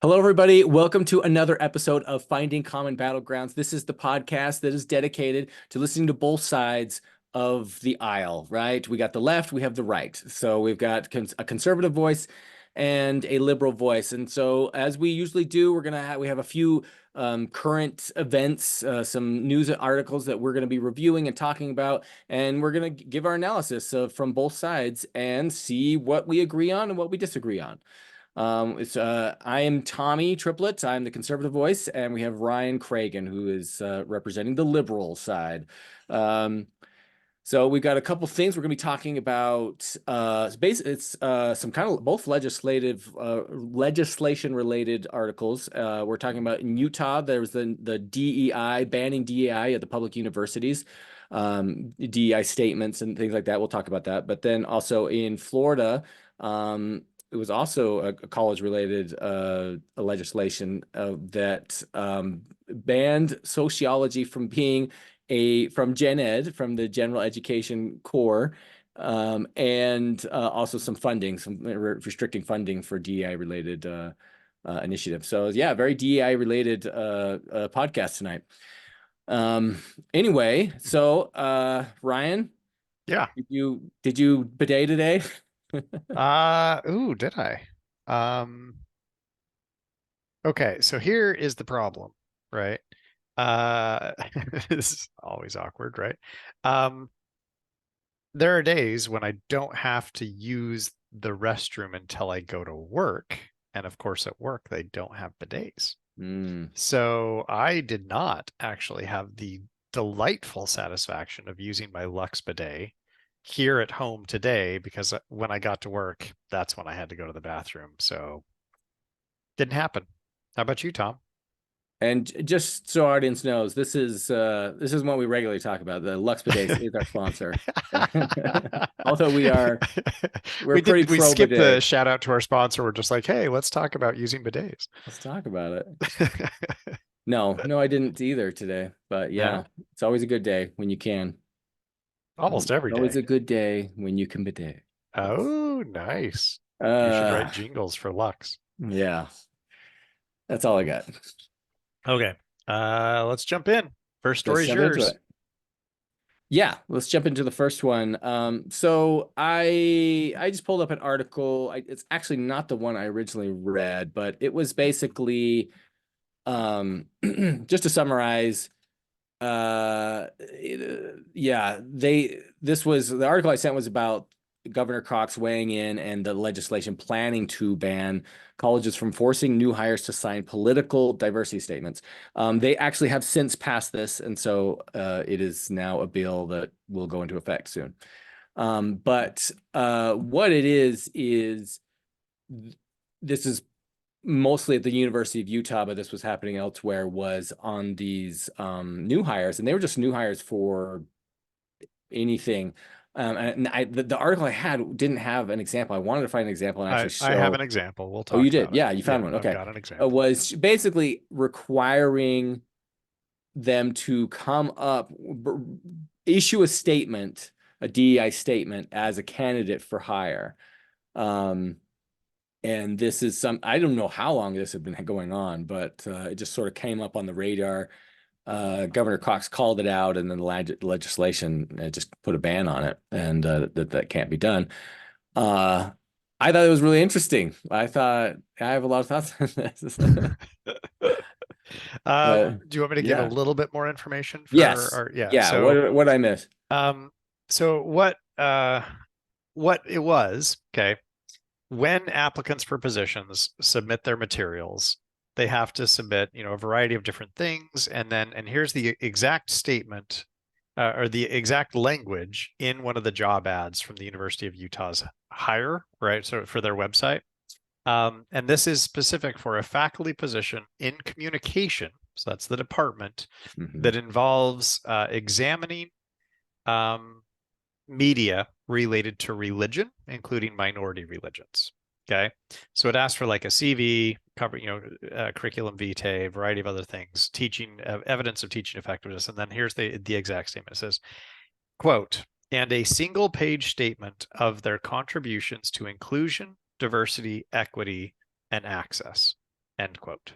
Hello, everybody. Welcome to another episode of Finding Common Battlegrounds. This is the podcast that is dedicated to listening to both sides of the aisle, right? We got the left, we have the right. So we've got a conservative voice and a liberal voice. And so, as we usually do, we have a few current events, some news articles that we're going to be reviewing and talking about, and we're going to give our analysis from both sides and see what we agree on and what we disagree on. I am Tommy Triplett. I'm the conservative voice, and we have Ryan Cragen, who is representing the liberal side. So we've got a couple things we're going to be talking about. It's some kind of both legislation-related articles. We're talking about in Utah, there was the DEI, banning DEI at the public universities, DEI statements and things like that. We'll talk about that. But then also in Florida, it was also a college-related legislation that banned sociology from being from Gen Ed, from the general education core, and also some restricting funding for DEI-related initiatives. So yeah, very DEI-related podcast tonight. Anyway, so Ryan, Yeah. did you bidet today? Did I? Okay, so here is the problem, right? This is always awkward, right? Um, there are days when I don't have to use the restroom until I go to work. And of course, at work, they don't have bidets. So I did not actually have the delightful satisfaction of using my Lux bidet here at home today because when I got to work, that's when I had to go to the bathroom. So didn't happen. How about you, Tom? And just so our audience knows, this is what we regularly talk about. The Lux Bidets is our sponsor. Although we're pretty we pro skipped the bidet. shout out to our sponsor. We're just like, hey, let's talk about using bidets. Let's talk about it. No, I didn't either today. But Yeah, yeah, it's always a good day when you can. almost every Always day. a good day when you can bidet. Oh, nice. You should Uh, write jingles for Lux. yeah, that's all I got. Okay. Let's jump in. First Let's story is jump into yours. it. Yeah, let's jump into the first one. So I just pulled up an article. It's actually not the one I originally read, but it was basically just to summarize. Yeah, the article I sent was about Governor Cox weighing in and the legislation planning to ban colleges from forcing new hires to sign political diversity statements. They actually have since passed this, and so it is now a bill that will go into effect soon. But what it is this is mostly at the University of Utah, but this was happening elsewhere, was on these new hires, and they were just new hires for anything. And the article I had didn't have an example. I wanted to find an example and actually I have show. an example. We'll Oh, you talk did? about it. Yeah, you found Yeah, one. I've Okay. got an It example. was basically requiring them to come up, issue a statement, a DEI statement as a candidate for hire. And this is I don't know how long this had been going on, but it just sort of came up on the radar. Governor Cox called it out, and then the legislation just put a ban on it, and that can't be done. I thought it was really interesting. I have a lot of thoughts on this. Do you want me to give a Yeah. little bit more information for Yes. our, yeah. Yeah. So, What did I miss? um, so what it was, okay, when applicants for positions submit their materials, they have to submit, a variety of different things. And here's the exact statement or the exact language in one of the job ads from the University of Utah's hire, right? So for their website. And this is specific for a faculty position in communication. So that's the department that involves examining media related to religion, including minority religions. Okay. So it asks for like a CV, cover, curriculum vitae, a variety of other things, teaching, evidence of teaching effectiveness. And then here's the exact statement. It says, quote, and a single page statement of their contributions to inclusion, diversity, equity, and access. end quote.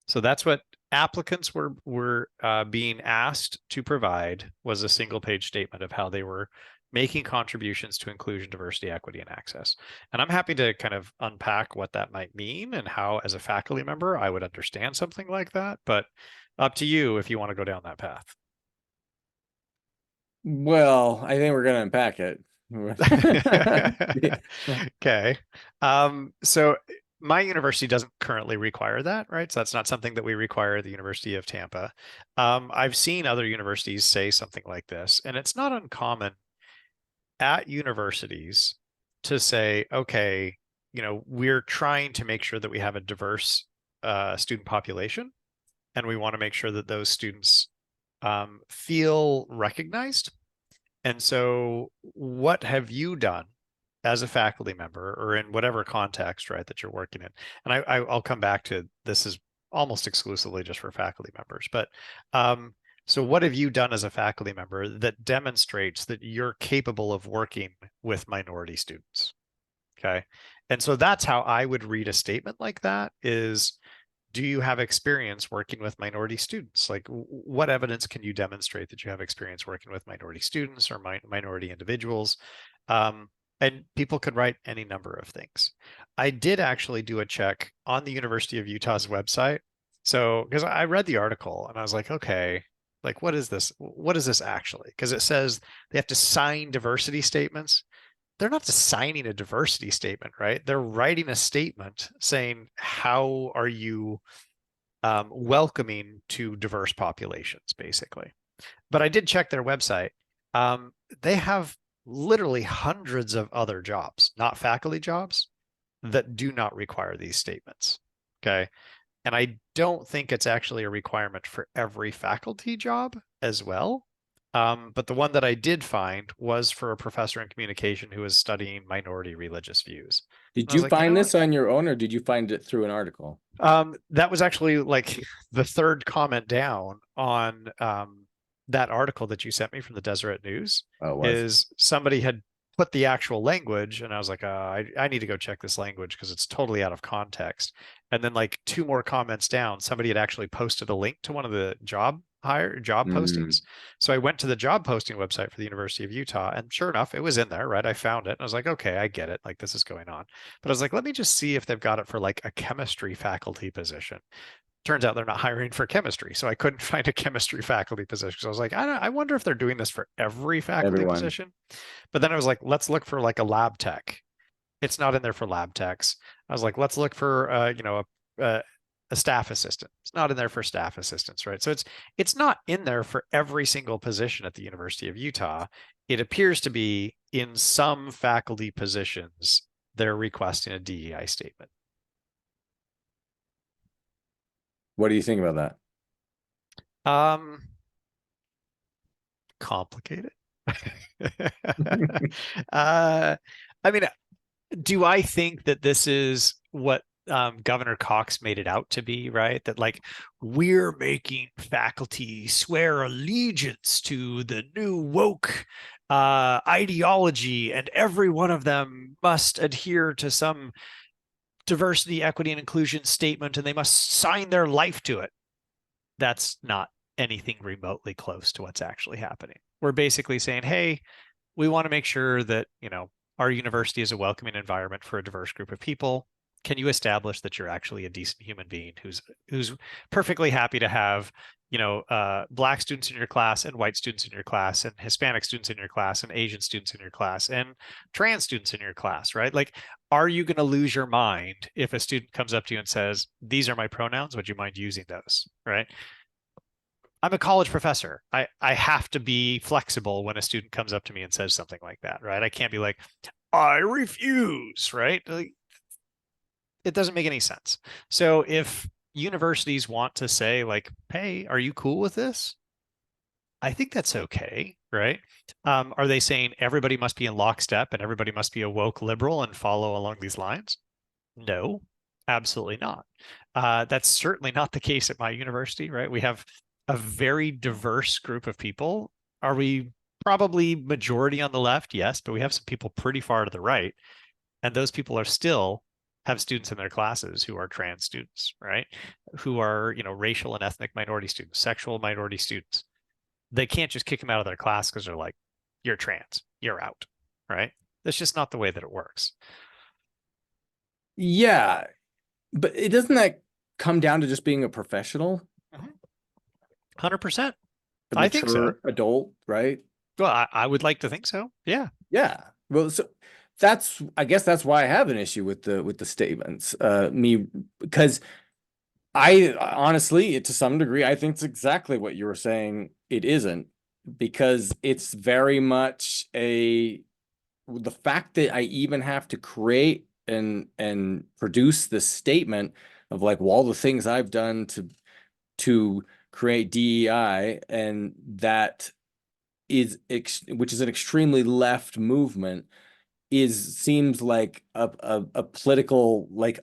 So that's what applicants were being asked to provide, was a single page statement of how they were making contributions to inclusion, diversity, equity, and access. And I'm happy to kind of unpack what that might mean and how, as a faculty member, I would understand something like that. But up to you if you want to go down that path. Well, I think we're going to unpack it. Okay. So my university doesn't currently require that, right? So that's not something that we require at the University of Tampa. I've seen other universities say something like this, and it's not uncommon at universities to say, okay, we're trying to make sure that we have a diverse student population, and we want to make sure that those students feel recognized. And so what have you done as a faculty member, or in whatever context, right, that you're working in? And I'll come back to this is almost exclusively just for faculty members, but so what have you done as a faculty member that demonstrates that you're capable of working with minority students? Okay. And so that's how I would read a statement like that is, do you have experience working with minority students? Like, what evidence can you demonstrate that you have experience working with minority students or minority individuals? And people could write any number of things. I did actually do a check on the University of Utah's website. So, because I read the article and I was like, okay, like, what is this? What is this actually? Because it says they have to sign diversity statements. They're not just signing a diversity statement, right? They're writing a statement saying, how are you welcoming to diverse populations, basically. But I did check their website. They have literally hundreds of other jobs, not faculty jobs, that do not require these statements. Okay. And I don't think it's actually a requirement for every faculty job as well. But the one that I did find was for a professor in communication who was studying minority religious views. Did I was you like, find this on your own, or did you find it through an article? That was actually like the third comment down on that article that you sent me from the Deseret News. Oh, it was. Is somebody had put the actual language, and I was like, I need to go check this language because it's totally out of context. And then like two more comments down, somebody had actually posted a link to one of the job postings. So I went to the job posting website for the University of Utah, and sure enough, it was in there, right? I found it. And I was like, okay, I get it. Like, this is going on. But I was like, let me just see if they've got it for like a chemistry faculty position. Turns out they're not hiring for chemistry. So I couldn't find a chemistry faculty position. So I was like, I wonder if they're doing this for every faculty position. But then I was like, let's look for like a lab tech. It's not in there for lab techs. I was like, let's look for a staff assistant. It's not in there for staff assistants, right? So it's not in there for every single position at the University of Utah. It appears to be in some faculty positions, they're requesting a DEI statement. What do you think about that? Complicated. I mean, do I think that this is what Governor Cox made it out to be, right? That like, we're making faculty swear allegiance to the new woke ideology, and every one of them must adhere to some diversity, equity, and inclusion statement, and they must sign their life to it. That's not anything remotely close to what's actually happening. We're basically saying, hey, we want to make sure that, our university is a welcoming environment for a diverse group of people. Can you establish that you're actually a decent human being who's perfectly happy to have, Black students in your class, and white students in your class, and Hispanic students in your class, and Asian students in your class, and trans students in your class, right? Like, are you going to lose your mind if a student comes up to you and says, these are my pronouns, would you mind using those, right? I'm a college professor. I have to be flexible when a student comes up to me and says something like that, right? I can't be like, I refuse, right? Like, it doesn't make any sense. So if universities want to say like, hey, are you cool with this? I think that's okay, right? Are they saying everybody must be in lockstep and everybody must be a woke liberal and follow along these lines? No, absolutely not. That's certainly not the case at my university, right? We have a very diverse group of people. Are we probably majority on the left? Yes, but we have some people pretty far to the right. And those people are still have students in their classes who are trans students, right? Who are, racial and ethnic minority students, sexual minority students. They can't just kick them out of their class because they're like, you're trans, you're out, right? That's just not the way that it works. Yeah, but it doesn't that come down to just being a professional, 100%. a I think so. mature adult, right? Well, I would like to think so. Yeah. Yeah. Well, so I guess that's why I have an issue with the statements. Because I honestly, to some degree, I think it's exactly what you were saying. It isn't, because it's very much the fact that I even have to create and produce this statement of like, well, all the things I've done to create DEI, and that which is an extremely left movement, seems like a political, like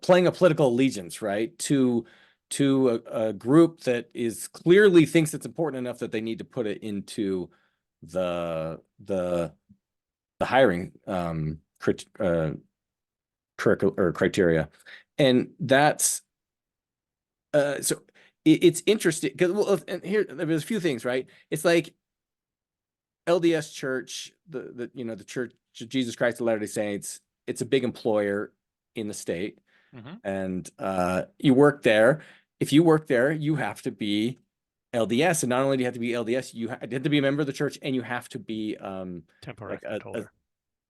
playing a political allegiance, right, to a group that is clearly thinks it's important enough that they need to put it into the hiring criteria. And that's so it's interesting because, well, and here there's a few things, right? It's like LDS Church, the Church of Jesus Christ of Latter-day Saints, it's a big employer in the state. And you work there. If you work there, you have to be LDS, and not only do you have to be LDS, you have to be a member of the church, and you have to be Temple like recommend holder.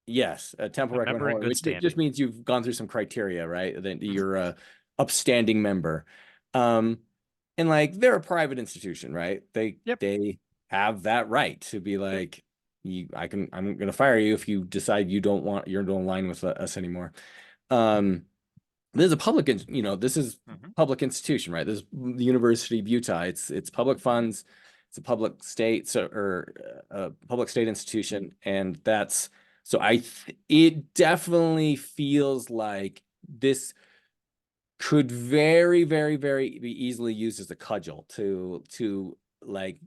yes, a temple A recommend member in holder, good which standing. just means you've gone through some criteria, right? That you're a upstanding member. And like they're a private institution, right? Yep. They have that right to be like, I'm gonna fire you if you decide you're don't align with us anymore. This is a public, this is public institution, right? This is the University of Utah. It's public funds. It's a public state, or a public state institution, and that's so it definitely feels like this could very, very, very be easily used as a cudgel like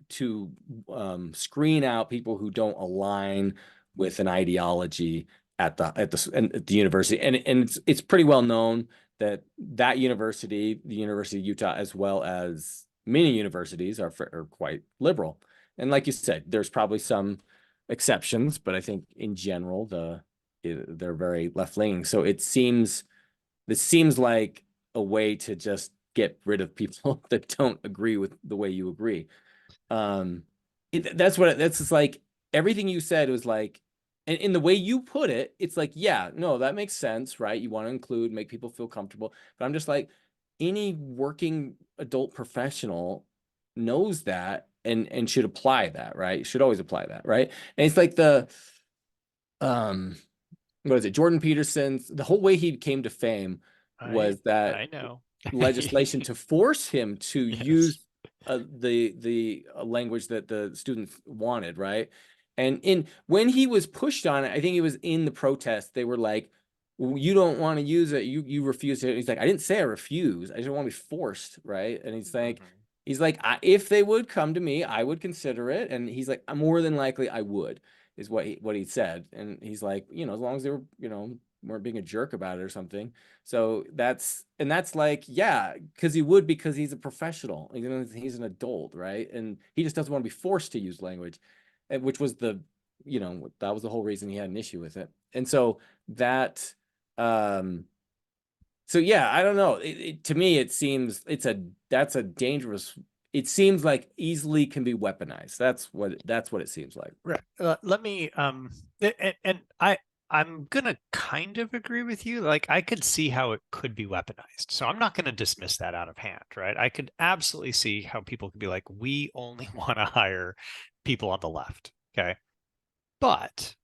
to screen out people who don't align with an ideology at the university. And it's pretty well known that university, the University of Utah, as well as many universities, are quite liberal. And like you said, there's probably some exceptions, but I think in general they're very left-leaning. So this seems like a way to just get rid of people that don't agree with the way you agree. That's just like everything you said was like, and in the way you put it, it's like, yeah, no, that makes sense, right? You want to include, make people feel comfortable. But I'm just like, any working adult professional knows that and should apply that, right? Should always apply that, right? And it's like um what is it? Jordan Peterson's, the whole way he came to fame was that I know. legislation to force him to Yes. use the language that the students wanted, right? And when he was pushed on it, I think it was in the protest, they were like, well, you don't want to use it, you refuse it. He's like, I didn't say I refuse, I just want to be forced, right? And he's like, if they would come to me, I would consider it. And he's like, more than likely I would, is what he said. And he's like, as long as they were, weren't being a jerk about it or something. So that's like, yeah, because he's a professional, he's an adult, right? And he just doesn't want to be forced to use language, which was that was the whole reason he had an issue with it. And so um, yeah, I don't know. To me, it seems that's a dangerous. It seems like easily can be weaponized. That's what it seems like. Right. Let me and I'm gonna kind of agree with you. Like I could see how it could be weaponized. So I'm not gonna dismiss that out of hand, right? I could absolutely see how people could be like, we only want to hire people on the left. Okay. But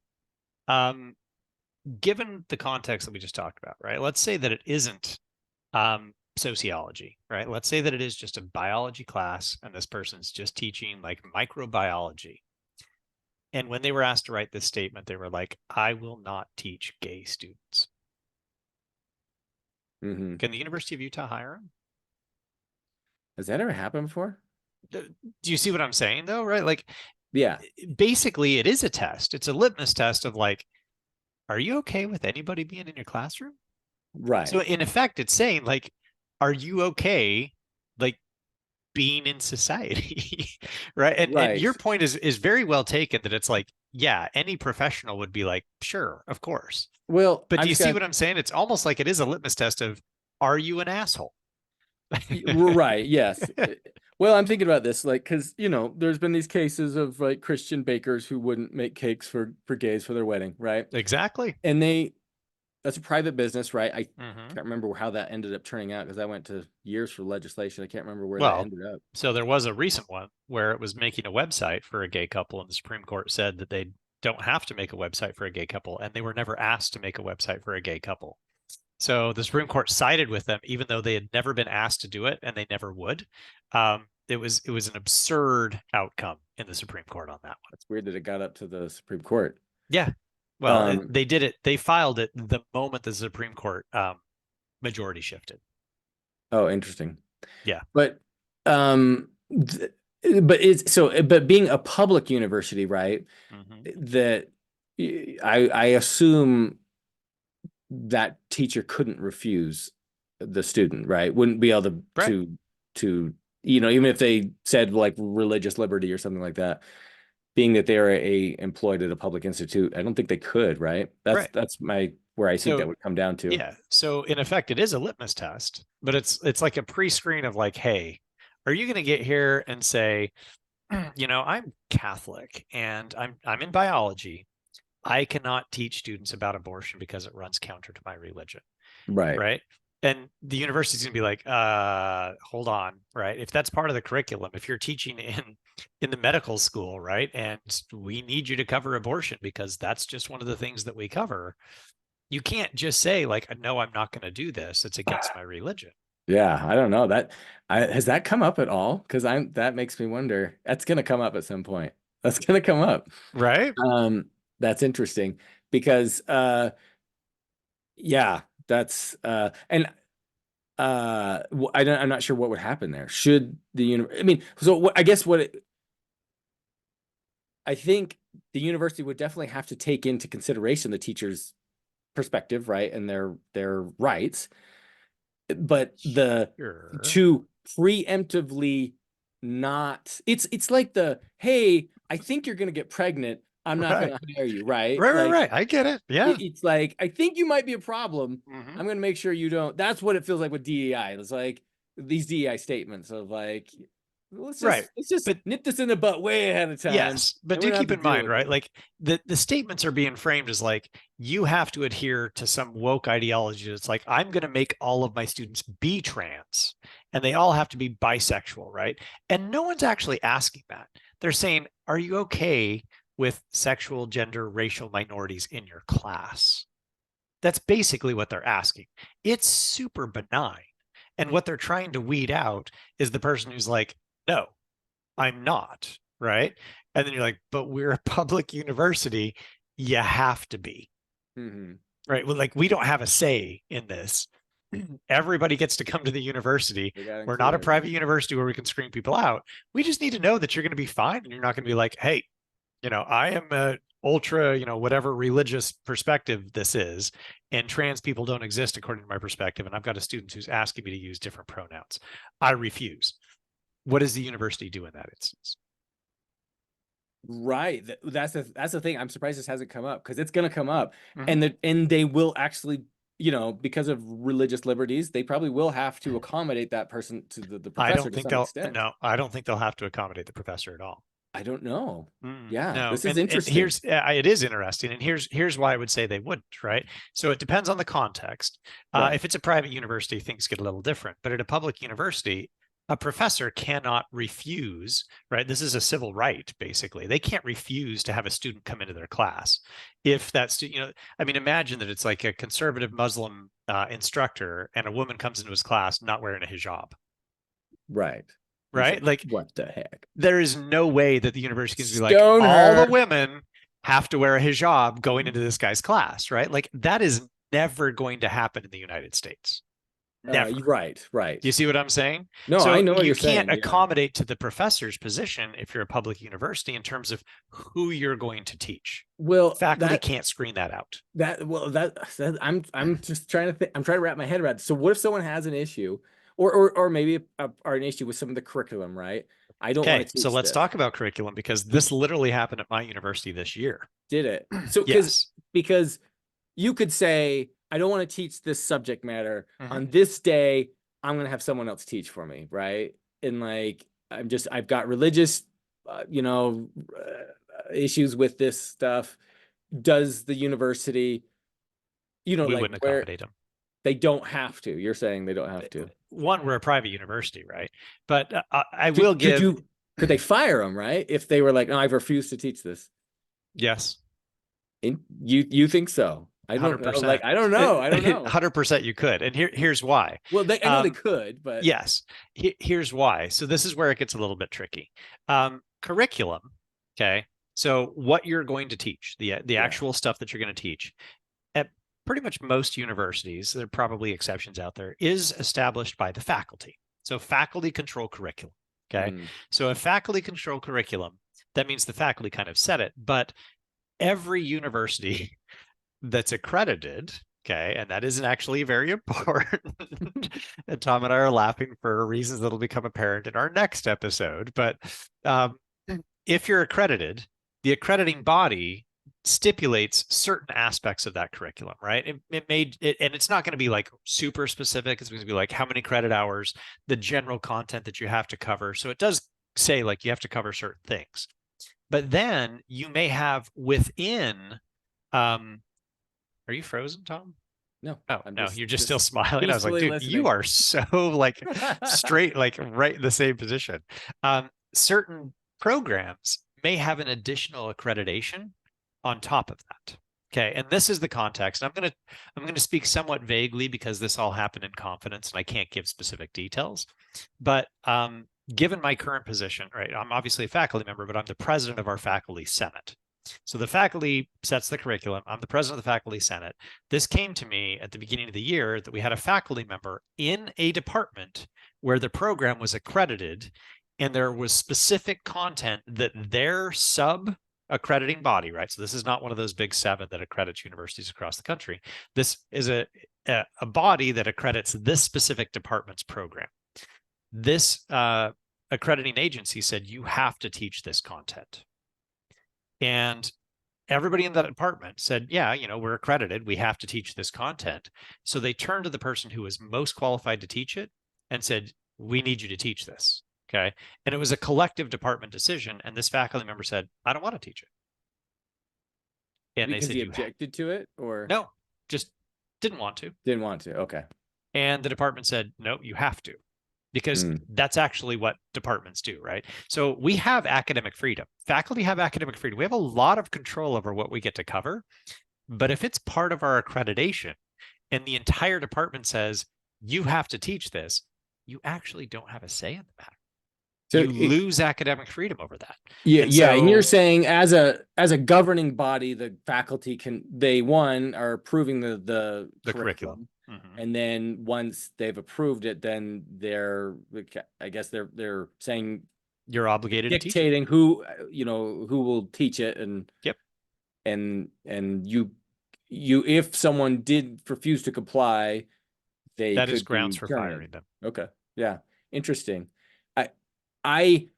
given the context that we just talked about, right? Let's say that it isn't sociology, right? Let's say that it is just a biology class and this person's just teaching like microbiology. And when they were asked to write this statement, they were like, I will not teach gay students. Can the University of Utah hire them? Has that ever happened before? Do you see what I'm saying though? Right? Like, yeah, basically it is a test. It's a litmus test of like, are you okay with anybody being in your classroom? So Right. in effect, it's saying like, are you okay, like being in society, right? And Right. your point is very well taken that it's like, yeah, any professional would be like, sure, of course. Well, But I'm do you just see gonna what I'm saying? It's almost like it is a litmus test of, are you an asshole? right, yes. Well, I'm thinking about this, like, because there's been these cases of like Christian bakers who wouldn't make cakes for gays for their wedding, right? Exactly. And that's a private business, right? I Hmm. can't remember how that ended up turning out because I went to years for legislation. I can't remember where that Well, ended up. so there was a recent one where it was making a website for a gay couple, and the Supreme Court said that they don't have to make a website for a gay couple, and they were never asked to make a website for a gay couple. So the Supreme Court sided with them, even though they had never been asked to do it, and they never would. It was an absurd outcome in the Supreme Court on that one. That's weird that it got up to the Supreme Court. Yeah. Well, Um, they did it. They filed it the moment the Supreme Court majority shifted. oh, interesting. Yeah. But but being a public university, right? Hmm. That I assume that teacher couldn't refuse the student, right? Wouldn't be able to Right. even if they said like religious liberty or something like that, being that they are employed at a public institute, I don't think they could, right? That's Right. that's my where I think that So would come down to. yeah. So in effect, it is a litmus test, but it's like a pre-screen of like, hey, are you going to get here and say, I'm Catholic and I'm in biology. I cannot teach students about abortion because it runs counter to my religion, Right. right? And the university's going to be like, hold on, right? If that's part of the curriculum, if you're teaching in the medical school, right, and we need you to cover abortion because that's just one of the things that we cover, you can't just say like, no, I'm not going to do this. It's against my religion. Yeah, I don't know that. Has that come up at all? Because that makes me wonder. That's gonna come up at some point. That's gonna come up. Right? That's interesting because yeah, that's and I'm not sure what would happen there. Should the I mean, so I guess I think the university would definitely have to take into consideration the teacher's perspective, right, and their rights, but Sure. to preemptively not it's like hey, I think you're gonna get pregnant. I'm not Right. gonna hire you, right? Right, right, Like right. I get it. Yeah. it's like I think you might be a problem. Hmm. I'm gonna make sure you don't. That's what it feels like with DEI. It's like these DEI statements of like, let's Right. just let's just But nip this in the butt way ahead of time, yes, but and we do don't have keep to in deal mind, with right? it. Like the statements are being framed as like you have to adhere to some woke ideology. It's like I'm going to make all of my students be trans and they all have to be bisexual, right? And no one's actually asking that. They're saying, "Are you okay with sexual, gender, racial minorities in your class?" That's basically what they're asking. It's super benign. And what they're trying to weed out is the person who's like, "No, I'm not," right? And then you're like, but we're a public university. You have to be, Hmm. right? Well, like we don't have a say in this. Everybody gets to come to the university. They gotta We're include not a everybody. private university where we can screen people out. We just need to know that you're going to be fine and you're not going to be like, hey, I am a ultra, whatever religious perspective this is, and trans people don't exist according to my perspective. And I've got a student who's asking me to use different pronouns. I refuse. What does the university do in that instance? Right. That's the thing. I'm surprised this hasn't come up because it's gonna come up, Mhm. and they will actually, because of religious liberties, they probably will have to accommodate that person to the I professor don't to think some they'll extent. no, I don't think they'll have to accommodate the professor at all. I don't know. Yeah, No, this is and interesting. it is interesting, and here's why I would say they wouldn't, right? So it depends on the context. Right. If it's a private university, things get a little different, but at a public university, a professor cannot refuse, right? This is a civil right, basically. They can't refuse to have a student come into their class. If that student, I mean, imagine that it's like a conservative Muslim instructor and a woman comes into his class not wearing a hijab, Right. He's right? like, Like what the heck? there is no way that the university can be like, Stone all the her. women have to wear a hijab going into this guy's class, right? Like that is never going to happen in the United States. Never. You're right. Do you see what I'm saying? No, I So know what you you're can't saying. Yeah. accommodate to the professor's position if you're a public university in terms of who you're going to teach. Well, Faculty can't screen that out. I'm just trying to think. I'm trying to wrap my head around it. So what if someone has an issue, or maybe or an issue with some of the curriculum, right? I don't want Okay, to so teach let's this. talk about curriculum because this literally happened at my university this year. Did it? So Yes. because you could say, I don't want to teach this subject matter Mhm. on this day. I'm going to have someone else teach for me, right? And like, I've got religious, issues with this stuff. Does the university, We like wouldn't where accommodate them. they don't have to? You're saying they don't have to. One, we're a private university, right? But I Could, will give. could they fire them, right? If they were like, no, I've refused to teach this. Yes. You think so? I don't know. 100%. I don't know. I don't know. 100% you could. And here's why. Well, I know they could, but yes, here's why. So this is where it gets a little bit tricky. Curriculum. Okay. So what you're going to teach, the actual stuff that you're going to teach at pretty much most universities, there are probably exceptions out there, is established by the faculty. So faculty control curriculum. Okay. So if faculty control curriculum, that means the faculty kind of set it, but every university that's accredited, okay, and that isn't actually very important. And Tom and I are laughing for reasons that'll become apparent in our next episode. But if you're accredited, the accrediting body stipulates certain aspects of that curriculum, right? And it's not going to be like super specific. It's going to be like how many credit hours, the general content that you have to cover. So it does say like you have to cover certain things. But then you may have within, are you frozen, Tom? No. Oh, no, you're just still smiling. I was like, dude, listening. you are so like straight, like right in the same position. Certain programs may have an additional accreditation on top of that. Okay. And this is the context. I'm going to speak somewhat vaguely because this all happened in confidence and I can't give specific details. But given my current position, right, I'm obviously a faculty member, but I'm the president of our faculty senate. So the faculty sets the curriculum. I'm the president of the faculty senate. This came to me at the beginning of the year that we had a faculty member in a department where the program was accredited and there was specific content that their sub-accrediting body, right? So this is not one of those big seven that accredits universities across the country. This is a body that accredits this specific department's program. This accrediting agency said, you have to teach this content. And everybody in that department said, yeah, we're accredited. We have to teach this content. So they turned to the person who was most qualified to teach it and said, we need you to teach this. Okay. And it was a collective department decision. And this faculty member said, I don't want to teach it. And because they said, he objected to it, or no, just didn't want to. Didn't want to. Okay. And the department said, no, you have to. Because that's actually what departments do, right? So we have academic freedom. Faculty have academic freedom. We have a lot of control over what we get to cover. But if it's part of our accreditation and the entire department says, you have to teach this, you actually don't have a say in the matter. So you lose academic freedom over that. Yeah, and you're saying as a governing body, the faculty are approving the curriculum. And then once they've approved it, then they're saying you're obligated dictating to who will teach it. And yep. And you if someone did refuse to comply, that is grounds for firing them. Okay. Yeah. Interesting. I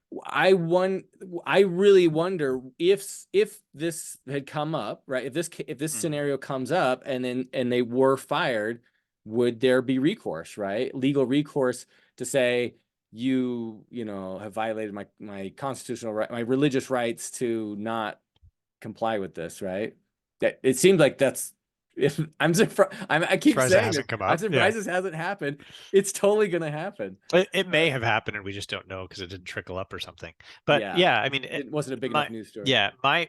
really wonder if this had come up, right? If this scenario comes up and they were fired, would there be recourse, right? Legal recourse to say you have violated my constitutional right, my religious rights to not comply with this, right? That it seems like that's. I'm surprised. I keep saying it. I'm surprised this hasn't happened. It's totally going to happen. It may have happened and we just don't know because it didn't trickle up or something. But yeah, I mean, it wasn't a big enough news story. Yeah, my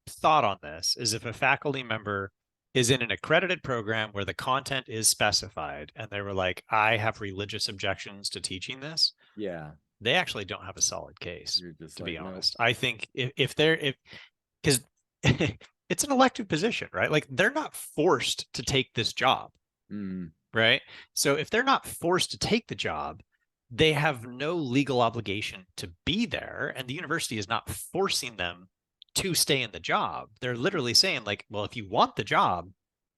thought on this is if a faculty member is in an accredited program where the content is specified and they were like, I have religious objections to teaching this. Yeah, they actually don't have a solid case, to be honest. No. I think because it's an elective position, right? Like they're not forced to take this job, right? So if they're not forced to take the job, they have no legal obligation to be there, and the university is not forcing them to stay in the job. They're literally saying like, well, if you want the job,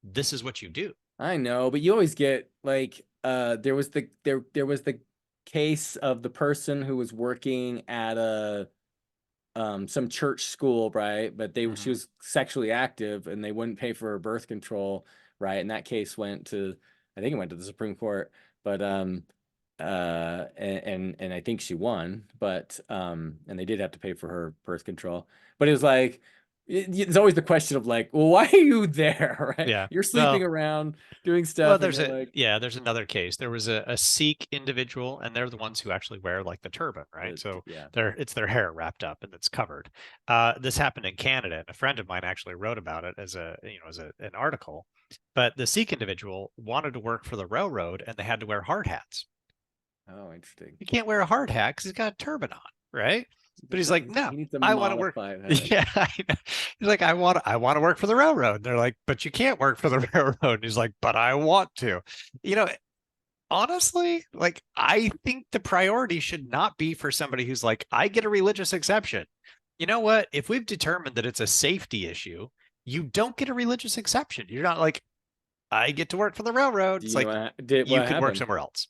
this is what you do. I know, but you always get like there was the case of the person who was working at a some church school, right? But she was sexually active and they wouldn't pay for her birth control, right? And that case went to, I think it went to the Supreme Court, but and I think she won, but and they did have to pay for her birth control. But it was like it's always the question of like, well, why are you there, right? Yeah. You're sleeping around doing Well, stuff and they're like, there's another case. There was a Sikh individual, and they're the ones who actually wear like the turban, right? So yeah. it's their hair wrapped up and it's covered. This happened in Canada, and a friend of mine actually wrote about it as an article. But the Sikh individual wanted to work for the railroad, and they had to wear hard hats. Oh, interesting. You can't wear a hard hat because he's got a turban on, right? But he's like, no, He needs a I want to work. modified Yeah, I know. He's like, I want to work for the railroad. And they're like, but you can't work for the railroad. And he's like, but I want to. You know, honestly, like I think the priority should not be for somebody who's like, I get a religious exception. You know what? If we've determined that it's a safety issue, you don't get a religious exception. You're not like, I get to work for the railroad. It's like you can work somewhere else.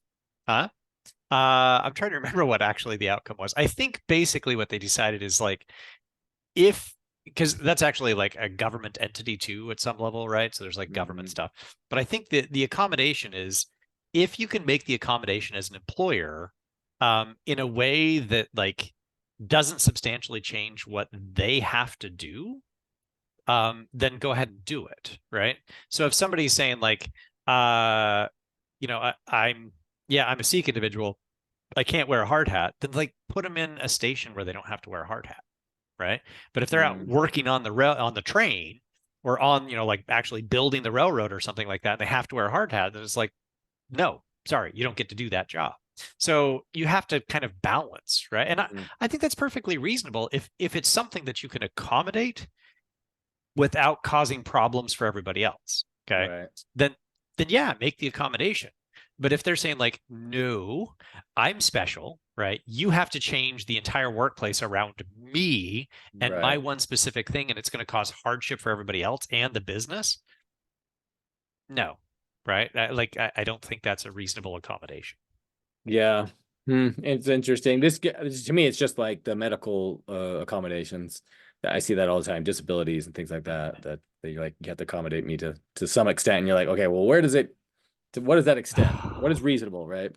Huh? I'm trying to remember what actually the outcome was. I think basically what they decided is like, because that's actually like a government entity too at some level, right? So there's like government stuff. But I think that the accommodation is if you can make the accommodation as an employer in a way that like doesn't substantially change what they have to do, then go ahead and do it, right? So if somebody's saying like, I'm a Sikh individual, I can't wear a hard hat, then like put them in a station where they don't have to wear a hard hat, right? But if they're out working on the train or on, like actually building the railroad or something like that, and they have to wear a hard hat, then it's like, no, sorry, you don't get to do that job. So you have to kind of balance, right? And I think that's perfectly reasonable if it's something that you can accommodate without causing problems for everybody else. Okay. Right. Then yeah, make the accommodation. But if they're saying like, no, I'm special, right? You have to change the entire workplace around me and my one specific thing, and it's going to cause hardship for everybody else and the business. No, right? I don't think that's a reasonable accommodation. Yeah. It's interesting. This to me, it's just like the medical accommodations. I see that all the time, disabilities and things like that, that you're like, you have to accommodate me to some extent. And you're like, okay, well, what does that extent? What is reasonable, right?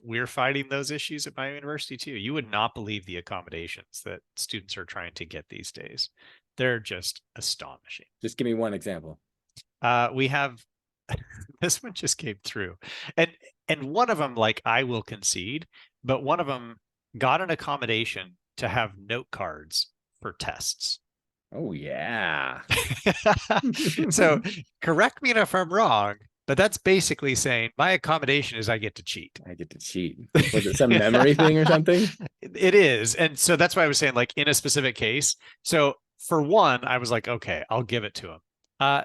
We're fighting those issues at my university too. You would not believe the accommodations that students are trying to get these days. They're just astonishing. Just give me one example. We have this one just came through, and one of them, like I will concede, but one of them got an accommodation to have note cards for tests. Oh yeah. So correct me if I'm wrong, but that's basically saying my accommodation is I get to cheat. I get to cheat. Was it some memory thing or something? It is. And so that's why I was saying like in a specific case. So for one, I was like, okay, I'll give it to him.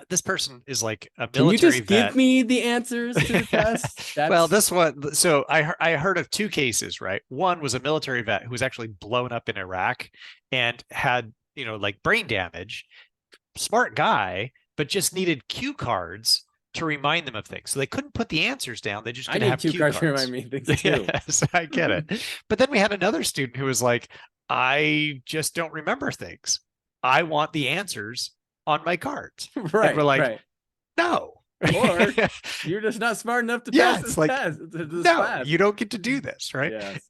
This person is like a military vet. Can you just give me the answers to the test? Well, this one, so I heard of two cases, right? One was a military vet who was actually blown up in Iraq and had, like brain damage. Smart guy, but just needed cue cards to remind them of things. So they couldn't put the answers down. They just have cue cards to remind me things too. Yes, I get it. But then we had another student who was like, I just don't remember things. I want the answers on my cards. Right. And we're like, no. Or you're just not smart enough to pass this test. No, you don't get to do this, right? Yes.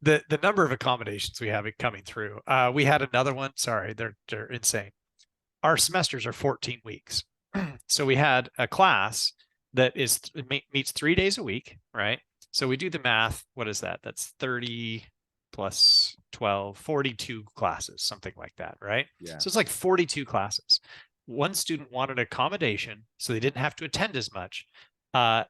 The number of accommodations we have coming through. We had another one. Sorry, they're insane. Our semesters are 14 weeks. So we had a class that meets 3 days a week, right? So we do the math. What is that? That's 30 plus 12, 42 classes, something like that, right? Yeah. So it's like 42 classes. One student wanted accommodation, so they didn't have to attend as much. The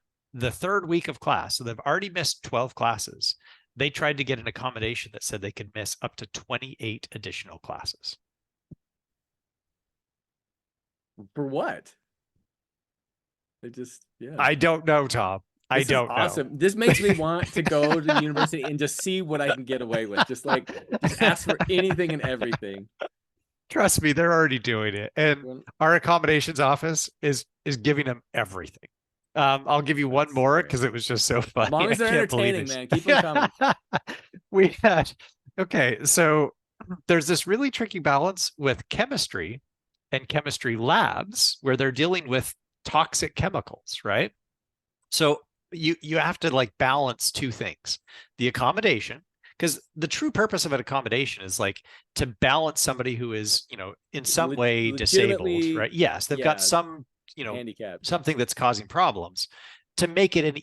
third week of class, so they've already missed 12 classes. They tried to get an accommodation that said they could miss up to 28 additional classes. For what? Yeah. I don't know, Tom. I This is don't know. awesome. This makes me want to go to the university and just see what I can get away with. Just ask for anything and everything. Trust me, they're already doing it. And our accommodations office is giving them everything. I'll give you one more because it was just so funny. As long as they're entertaining, man, keep them coming. We had, okay, so there's this really tricky balance with chemistry and chemistry labs where they're dealing with toxic chemicals, right? So you have to like balance two things: the accommodation, because the true purpose of an accommodation is like to balance somebody who is, you know, in some way disabled, right? Yes, they've got some, you know, handicap, something that's causing problems, to make it an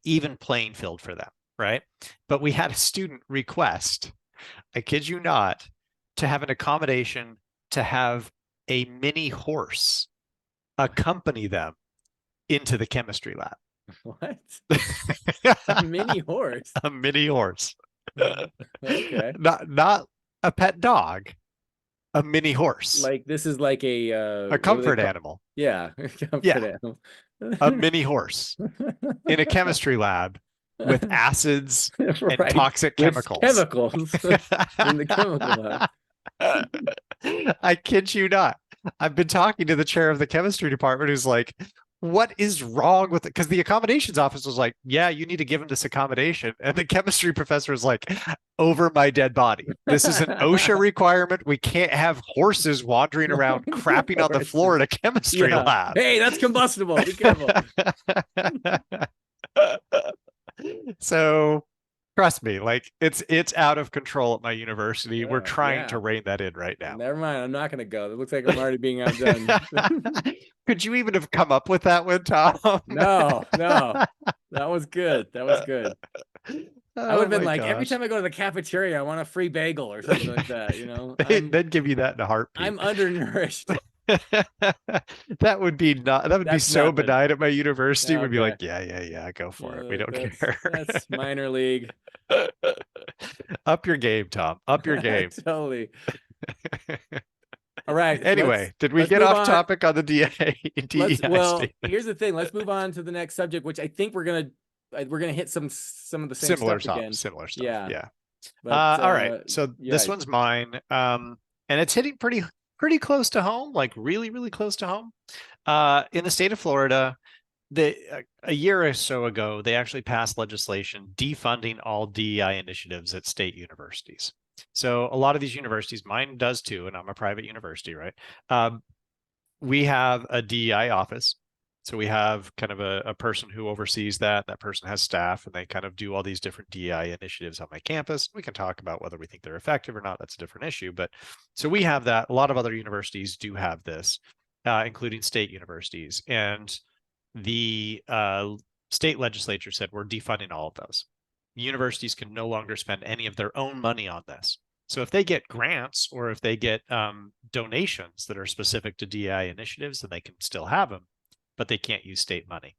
even playing field for them, right? But we had a student request, I kid you not, to have an accommodation to have a mini horse accompany them into the chemistry lab. What? A mini horse? A mini horse. Okay. Not a pet dog, a mini horse. Like this is like a comfort animal. Yeah, comfort animal. A mini horse in a chemistry lab with acids and toxic chemicals. Chemicals in the chemical lab. I kid you not. I've been talking to the chair of the chemistry department who's like, what is wrong with it? Because the accommodations office was like, yeah, you need to give him this accommodation. And the chemistry professor was like, over my dead body. This is an OSHA requirement. We can't have horses wandering around crapping on the floor at a chemistry lab. Hey, that's combustible. Be careful. So trust me, like it's out of control at my university. We're trying to rein that in right now. Never mind. I'm not going to go. It looks like I'm already being outdone. Could you even have come up with that one, Tom? No. That was good. That was good. I would have been like, every time I go to the cafeteria, I want a free bagel or something like that, you know? They'd give you that in a heartbeat. I'm undernourished. That would be so benign at my university. Would be like, yeah, go for it. We don't care. That's minor league. Up your game, Tom. Up your game. Totally. All right. Anyway, did we get off topic on the DEI? Well, here's the thing. Let's move on to the next subject, which I think we're gonna hit some of the same similar stuff stuff again. Similar stuff. Yeah. But, all right. So this one's mine. And it's hitting pretty close to home, like really, really close to home. In the state of Florida, a year or so ago, they actually passed legislation defunding all DEI initiatives at state universities. So a lot of these universities, mine does too, and I'm a private university, right? We have a DEI office. So we have kind of a person who oversees that. That person has staff, and they kind of do all these different DEI initiatives on my campus. We can talk about whether we think they're effective or not. That's a different issue. But so we have that. A lot of other universities do have this, including state universities. And the state legislature said we're defunding all of those. Universities can no longer spend any of their own money on this. So if they get grants or if they get donations that are specific to DEI initiatives, then they can still have them, but they can't use state money.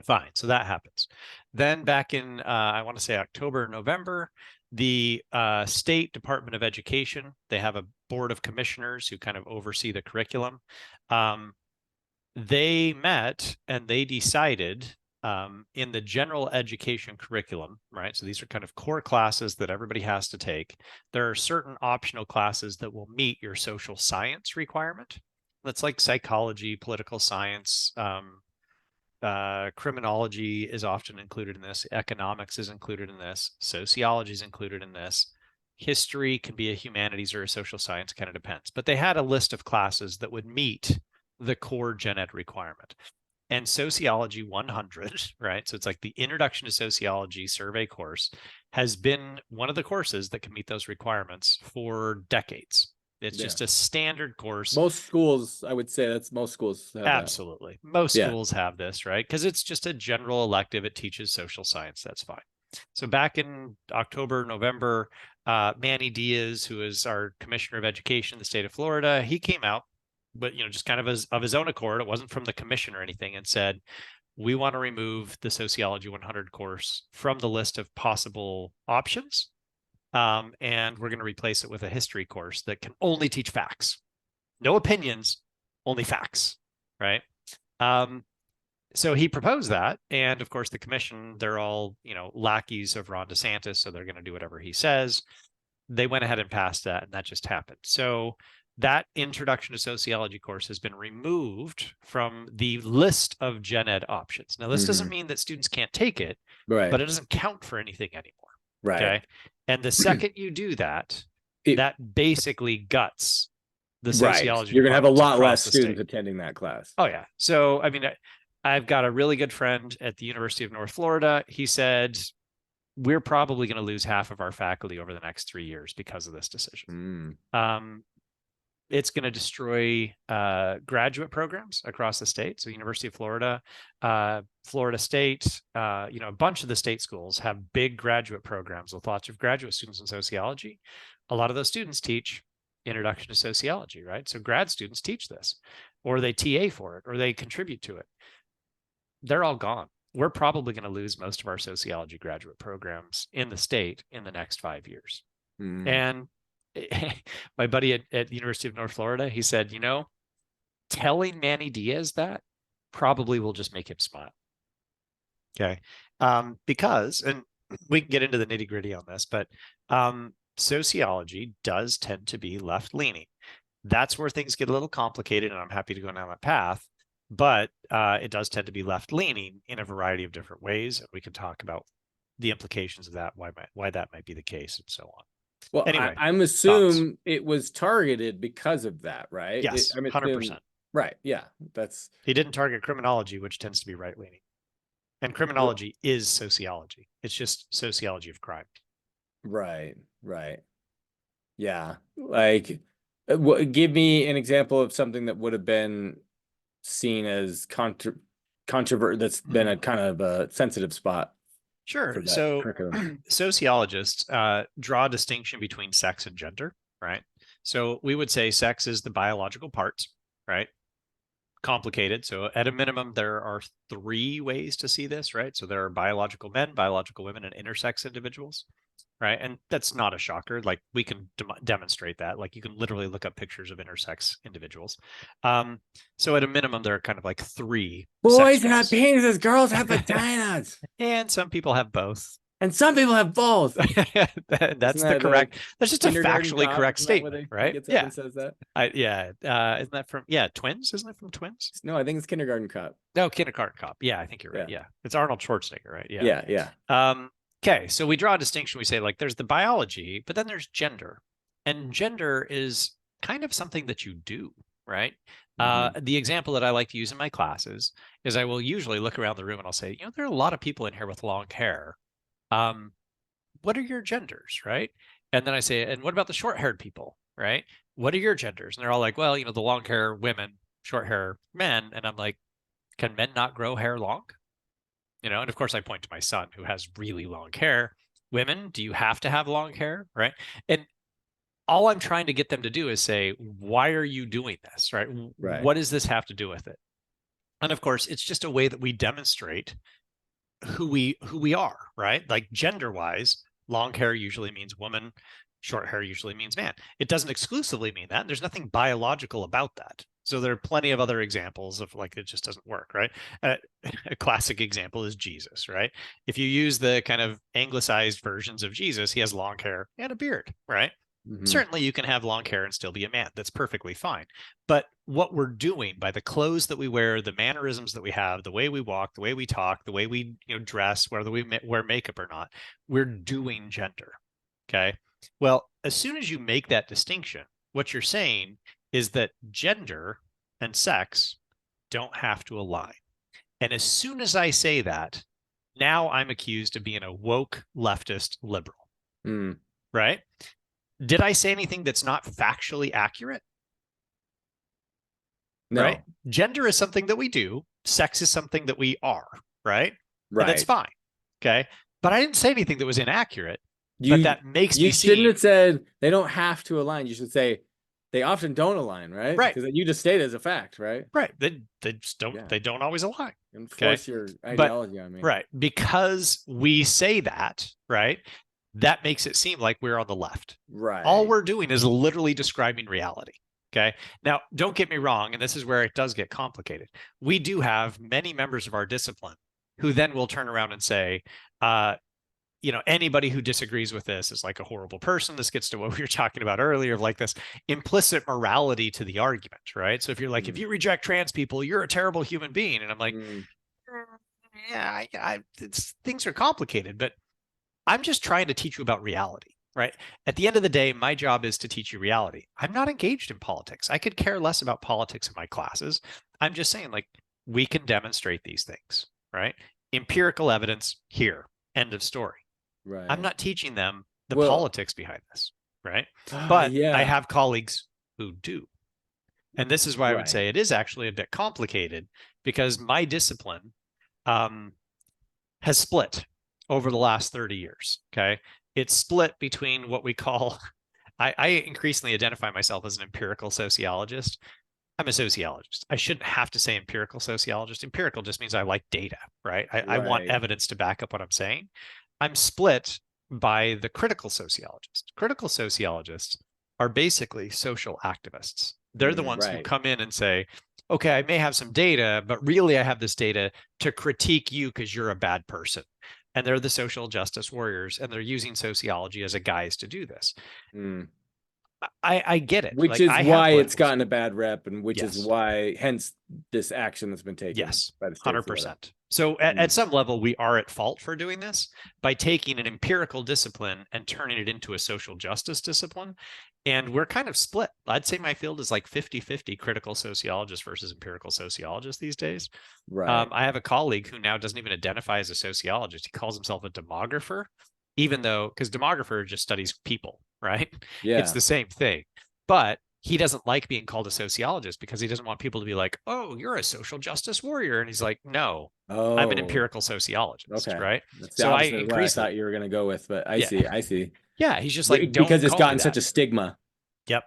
Fine. So that happens. Then back in, I want to say October, November, the State Department of Education, they have a board of commissioners who kind of oversee the curriculum. They met and they decided in the general education curriculum, right? So these are kind of core classes that everybody has to take. There are certain optional classes that will meet your social science requirement. That's like psychology, political science, criminology is often included in this. Economics is included in this. Sociology is included in this. History can be a humanities or a social science, kind of depends. But they had a list of classes that would meet the core gen ed requirement. And Sociology 100, right? So it's like the Introduction to Sociology survey course has been one of the courses that can meet those requirements for decades. It's just a standard course. Most schools, I would say most schools have Absolutely. that. Most schools have this, right? Because it's just a general elective. It teaches social science. That's fine. So back in October, November, Manny Diaz, who is our Commissioner of Education in the state of Florida, he came out, but just kind of of his own accord. It wasn't from the commission or anything, and said, we want to remove the Sociology 100 course from the list of possible options. And we're going to replace it with a history course that can only teach facts. No opinions, only facts, right? so he proposed that, and of course the commission, they're all, lackeys of Ron DeSantis, so they're going to do whatever he says. They went ahead and passed that, and that just happened. So that introduction to sociology course has been removed from the list of gen ed options. Now, this doesn't mean that students can't take it, but it doesn't count for anything anymore. Right. Okay. And the second you do that, that basically guts the sociology. You're going to have a lot less students state. attending that class. Oh, yeah. So, I mean, I've got a really good friend at the University of North Florida. He said, we're probably going to lose half of our faculty over the next 3 years because of this decision. It's going to destroy graduate programs across the state. So University of Florida, Florida State, a bunch of the state schools have big graduate programs with lots of graduate students in sociology. A lot of those students teach Introduction to Sociology, right? So grad students teach this, or they TA for it, or they contribute to it. They're all gone. We're probably going to lose most of our sociology graduate programs in the state in the next 5 years. And my buddy at the University of North Florida, he said, telling Manny Diaz that probably will just make him smile. Okay. Because, and we can get into the nitty gritty on this, but sociology does tend to be left leaning. That's where things get a little complicated, and I'm happy to go down that path. But it does tend to be left leaning in a variety of different ways. And we can talk about the implications of that, why that might be the case, and so on. Well, anyway, I'm assuming it was targeted because of that, right? Yes, 100%. Right. Yeah. He didn't target criminology, which tends to be right leaning. And criminology is sociology. It's just sociology of crime. Right. Yeah. Like, give me an example of something that would have been seen as controversial, that's been a kind of a sensitive spot. Sure. So sociologists draw a distinction between sex and gender, right? So we would say sex is the biological parts, right? Complicated. So at a minimum, there are 3 ways to see this, right? So there are biological men, biological women, and intersex individuals, right? And that's not a shocker. Like, we can demonstrate that. Like, you can literally look up pictures of intersex individuals. So at a minimum, there are kind of like 3. Boys have penises, girls have vaginas. And some people have both. And some people have both. That's the correct. That's just a factually correct statement, right? Yeah. Says that. Isn't that from Twins? Isn't it from Twins? No, I think it's Kindergarten Cop. No, Kindergarten Cop. Yeah, I think you're right. Yeah, it's Arnold Schwarzenegger, right? Yeah. Okay, so we draw a distinction. We say, like, there's the biology, but then there's gender, and gender is kind of something that you do, right? The example that I like to use in my classes is I will usually look around the room and I'll say, there are a lot of people in here with long hair. What are your genders, right? And then I say, and what about the short-haired people, right? What are your genders? And they're all like, well, the long hair women, short hair men. And I'm like, can men not grow hair long? And of course I point to my son, who has really long hair. Women, do you have to have long hair, right? And all I'm trying to get them to do is say, why are you doing this, right? What does this have to do with it? And of course, it's just a way that we demonstrate who we are, right? Like, gender wise, long hair usually means woman, short hair usually means man. It doesn't exclusively mean that. There's nothing biological about that. So there are plenty of other examples of, like, it just doesn't work, right? A classic example is Jesus, right? If you use the kind of anglicized versions of Jesus, he has long hair and a beard, right? Certainly you can have long hair and still be a man. That's perfectly fine. But what we're doing by the clothes that we wear, the mannerisms that we have, the way we walk, the way we talk, the way we dress, whether we wear makeup or not, we're doing gender. Okay. Well, as soon as you make that distinction, what you're saying is that gender and sex don't have to align. And as soon as I say that, now I'm accused of being a woke leftist liberal. Right? Did I say anything that's not factually accurate? No. Right? Gender is something that we do. Sex is something that we are, right? Right. And that's fine. Okay. But I didn't say anything that was inaccurate. But that makes me see. You shouldn't have said they don't have to align. You should say they often don't align, right? Right. Because you just state it as a fact, right? Right. They just don't. Yeah. They don't always align. Enforce your ideology on me. Right. Because we say that, right? That makes it seem like we're on the left. Right. All we're doing is literally describing reality. Okay. Now, don't get me wrong, and this is where it does get complicated. We do have many members of our discipline who then will turn around and say, anybody who disagrees with this is like a horrible person. This gets to what we were talking about earlier, of like this implicit morality to the argument, right? So if you're like, if you reject trans people, you're a terrible human being. And I'm like, yeah, things are complicated, but I'm just trying to teach you about reality, right? At the end of the day, my job is to teach you reality. I'm not engaged in politics. I could care less about politics in my classes. I'm just saying, like, we can demonstrate these things, right? Empirical evidence here, end of story. Right. I'm not teaching them the Well, politics behind this, right? But I yeah. have colleagues who do. And this is why I would Right. say it is actually a bit complicated, because my discipline has split over the last 30 years. Okay. It's split between what we call, I increasingly identify myself as an empirical sociologist. I'm a sociologist. I shouldn't have to say empirical sociologist. Empirical just means I like data, right? I want Right. evidence to back up what I'm saying. I'm split by the critical sociologist. Critical sociologists are basically social activists. They're the ones who Right. come in and say, okay, I may have some data, but really I have this data to critique you because you're a bad person. And they're the social justice warriors, and they're using sociology as a guise to do this. I get it. Which Like, is I have why it's political. gotten a bad rep, and which is Yes. why, hence, this action that's been taken Yes, by the state of Florida. 100%. So at some level, we are at fault for doing this by taking an empirical discipline and turning it into a social justice discipline. And we're kind of split. I'd say my field is like 50-50 critical sociologist versus empirical sociologist these days. Right. I have a colleague who now doesn't even identify as a sociologist. He calls himself a demographer, even though, because demographer just studies people, right? Yeah. It's the same thing. But he doesn't like being called a sociologist because he doesn't want people to be like, oh, you're a social justice warrior. And he's like, no, I'm an Oh, empirical sociologist, okay. right? That's the So I opposite of what I increasingly, thought you were going to go with, but I yeah, see. I see. yeah. He's just like, Because don't it's call me gotten such that. a stigma. Yep.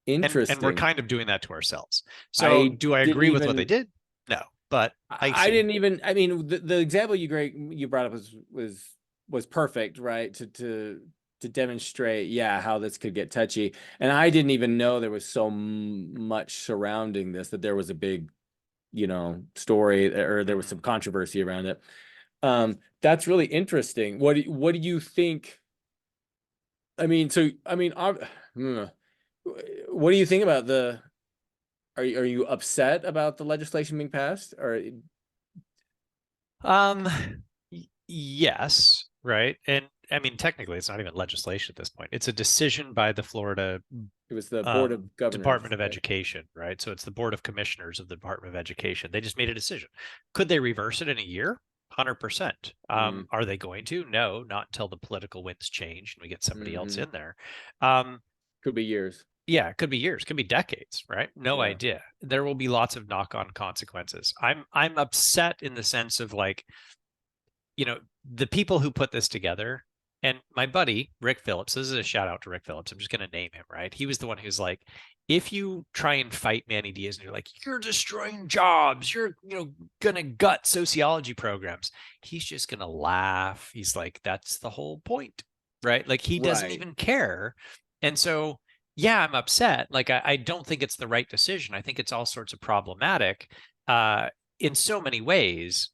And we're Interesting. kind of doing that to ourselves. So I do I didn't agree with what they even. did? No, but I I see. didn't even. I mean, the example you brought up was perfect, right? To demonstrate, yeah, how this could get touchy. And I didn't even know there was so much surrounding this, that there was a big, story, or there was some controversy around it. That's really interesting. What do you think? I mean, what do you think about are you upset about the legislation being passed? Or Um, yes, right. And I mean, technically, it's not even legislation at this point. It's a decision by the Florida it was the Board of Governors, Department of right? Education, right? So it's the Board of Commissioners of the Department of Education. They just made a decision. Could they reverse it in a year? 100%. Are they going to? No, not until the political winds change and we get somebody else in there. Could be years. Yeah, it could be years, could be decades, right? No Yeah. idea. There will be lots of knock-on consequences. I'm upset in the sense of, like, the people who put this together, and my buddy Rick Phillips, this is a shout out to Rick Phillips, I'm just going to name him, right? He was the one who's like, if you try and fight Manny Diaz and you're like, you're destroying jobs, you're gonna gut sociology programs, he's just gonna laugh. He's like, that's the whole point, right? Like, he doesn't Right. even care. And so, yeah, I'm upset. Like, I don't think it's the right decision. I think it's all sorts of problematic in so many ways.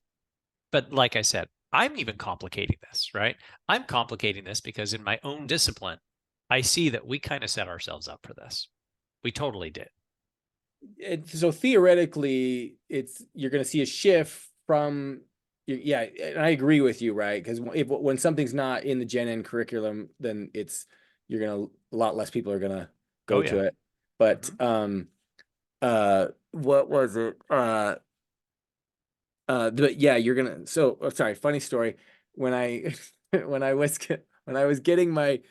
But like I said, I'm even complicating this, right? I'm complicating this because in my own discipline, I see that we kind of set ourselves up for this. We totally did. So theoretically, you're going to see a shift from, yeah, and I agree with you, right? Because when something's not in the Gen Ed curriculum, then a lot less people are gonna go to it. But what was it? But yeah, sorry, funny story. When I when I was getting my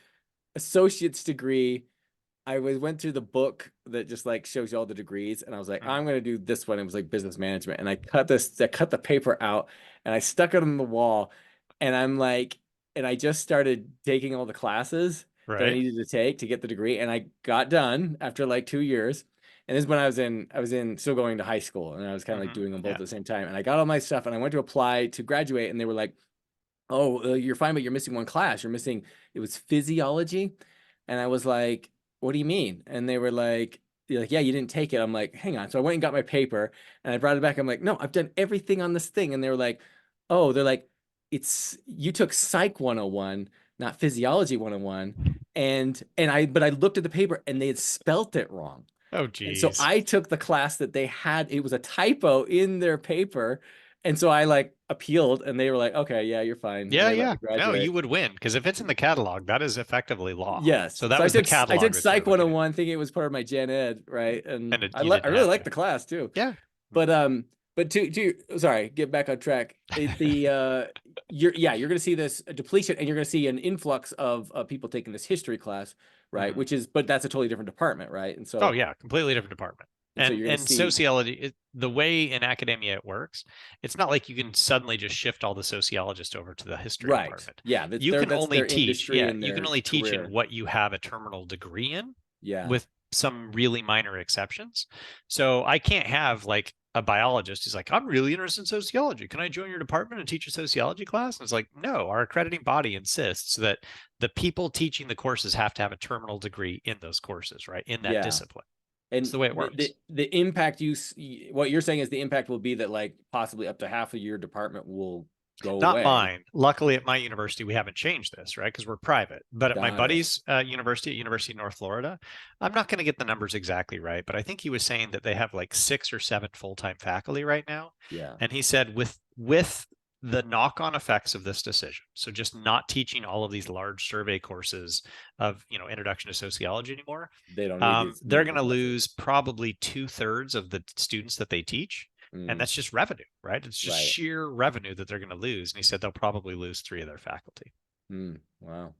associate's degree, I went through the book that just like shows you all the degrees, and I was like, I'm gonna do this one. It was like business management, and I cut the paper out, and I stuck it on the wall, and I just started taking all the classes that I Right. needed to take to get the degree, and I got done after like 2 years. And this is when I was in still going to high school, and I was kind of like doing them both at the same time. And I got all my stuff, and I went to apply to graduate, and they were like, "Oh, you're fine, but you're missing one class. You're missing." It was physiology, and I was like, "What do you mean?" And they were like, you're like, yeah, you didn't take it. I'm like, hang on. So I went and got my paper and I brought it back. I'm like, no, I've done everything on this thing. And they were like, oh, they're like, it's you took Psych 101, not Physiology 101. But I looked at the paper and they had spelt it wrong. Oh, And so geez. I took the class that they had, it was a typo in their paper. And so I like appealed and they were like, okay, yeah, you're fine. And Yeah, they let yeah. me No, graduate. you would win because if it's in the catalog, that is effectively law. Yes. So that So was the I catalog took that you were Psych looking at, 101 thinking it was part of my gen ed, right? And and you didn't I really have liked to. the class too. Yeah. But Mhm. sorry, get back on track. You're gonna see this depletion and you're gonna see an influx of people taking this history class, right? Mhm. But that's a totally different department, right? Oh yeah, completely different department. So you're gonna And see sociology, the way in academia it works, it's not like you can suddenly just shift all the sociologists over to the history right. department. Yeah, You can that's only their teach, industry yeah, and you can their only teach in career. what you have a terminal degree in, Yeah. with some really minor exceptions. So I can't have like a biologist who's like, I'm really interested in sociology. Can I join your department and teach a sociology class? And it's like, no, our accrediting body insists that the people teaching the courses have to have a terminal degree in those courses, right? In that Yeah. discipline. It's And the way it works. the impact what you're saying is the impact will be that like possibly up to half of your department will go Not away. mine. Luckily, at my university, we haven't changed this, right? Because we're private. But at my Got it. buddy's university, at University of North Florida, I'm not going to get the numbers exactly right, but I think he was saying that they have like 6 or 7 full-time faculty right now. Yeah. And he said with the knock-on effects of this decision, so just not teaching all of these large survey courses of introduction to sociology anymore, They don't need these they're going medical to classes. lose probably 2/3 of the students that they teach. And that's just revenue, right? It's just Right. sheer revenue that they're going to lose. And he said they'll probably lose 3 of their faculty. Wow.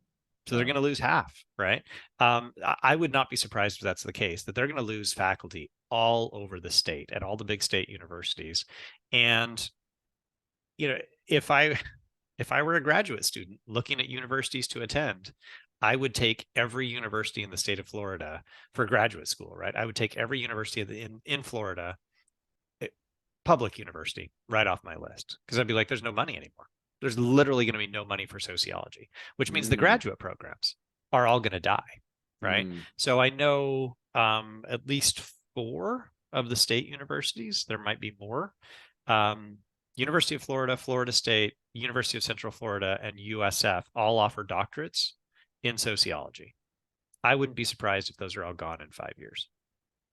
So they're going to lose half, right? I would not be surprised if that's the case, that they're going to lose faculty all over the state at all the big state universities. And, if I were a graduate student looking at universities to attend, I would take every university in the state of Florida for graduate school, right? I would take every university in Florida, public university, right off my list, because I'd be like, there's no money anymore. There's literally going to be no money for sociology, which means the graduate programs are all going to die, right? So I know at least 4 of the state universities, there might be more. University of Florida, Florida State, University of Central Florida, and USF all offer doctorates in sociology. I wouldn't be surprised if those are all gone in 5 years.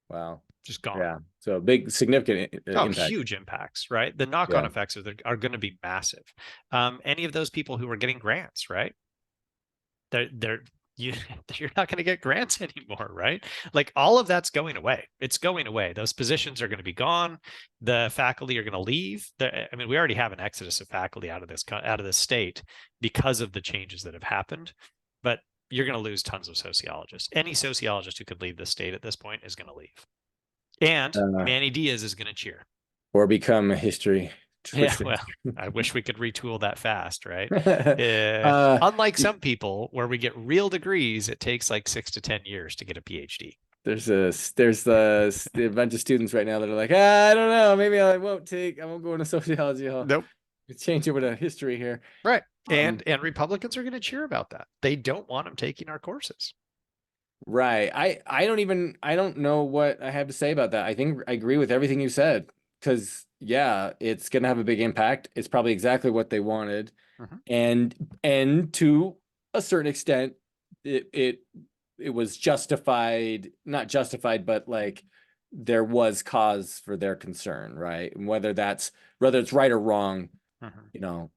Wow. Just gone. Yeah. So big, significant impact. Huge impacts, right? The knock-on effects are going to be massive. Any of those people who are getting grants, right? You're not going to get grants anymore, right? Like all of that's going away. It's going away. Those positions are going to be gone. The faculty are going to leave. We already have an exodus of faculty out of this state because of the changes that have happened, but you're going to lose tons of sociologists. Any sociologist who could leave the state at this point is going to leave. And Manny Diaz is going to cheer. Or become a history. Yeah, well, I wish we could retool that fast, right? Unlike some people where we get real degrees, it takes like 6 to 10 years to get a PhD. There's a bunch of students right now that are like, I don't know, maybe I won't go into sociology. Nope. Change over to history here. Right. And Republicans are going to cheer about that. They don't want them taking our courses. Right. I don't know what I have to say about that. I think I agree with everything you said because it's going to have a big impact. It's probably exactly what they wanted. And to a certain extent it was justified, not justified, but like there was cause for their concern, right? And whether it's right or wrong,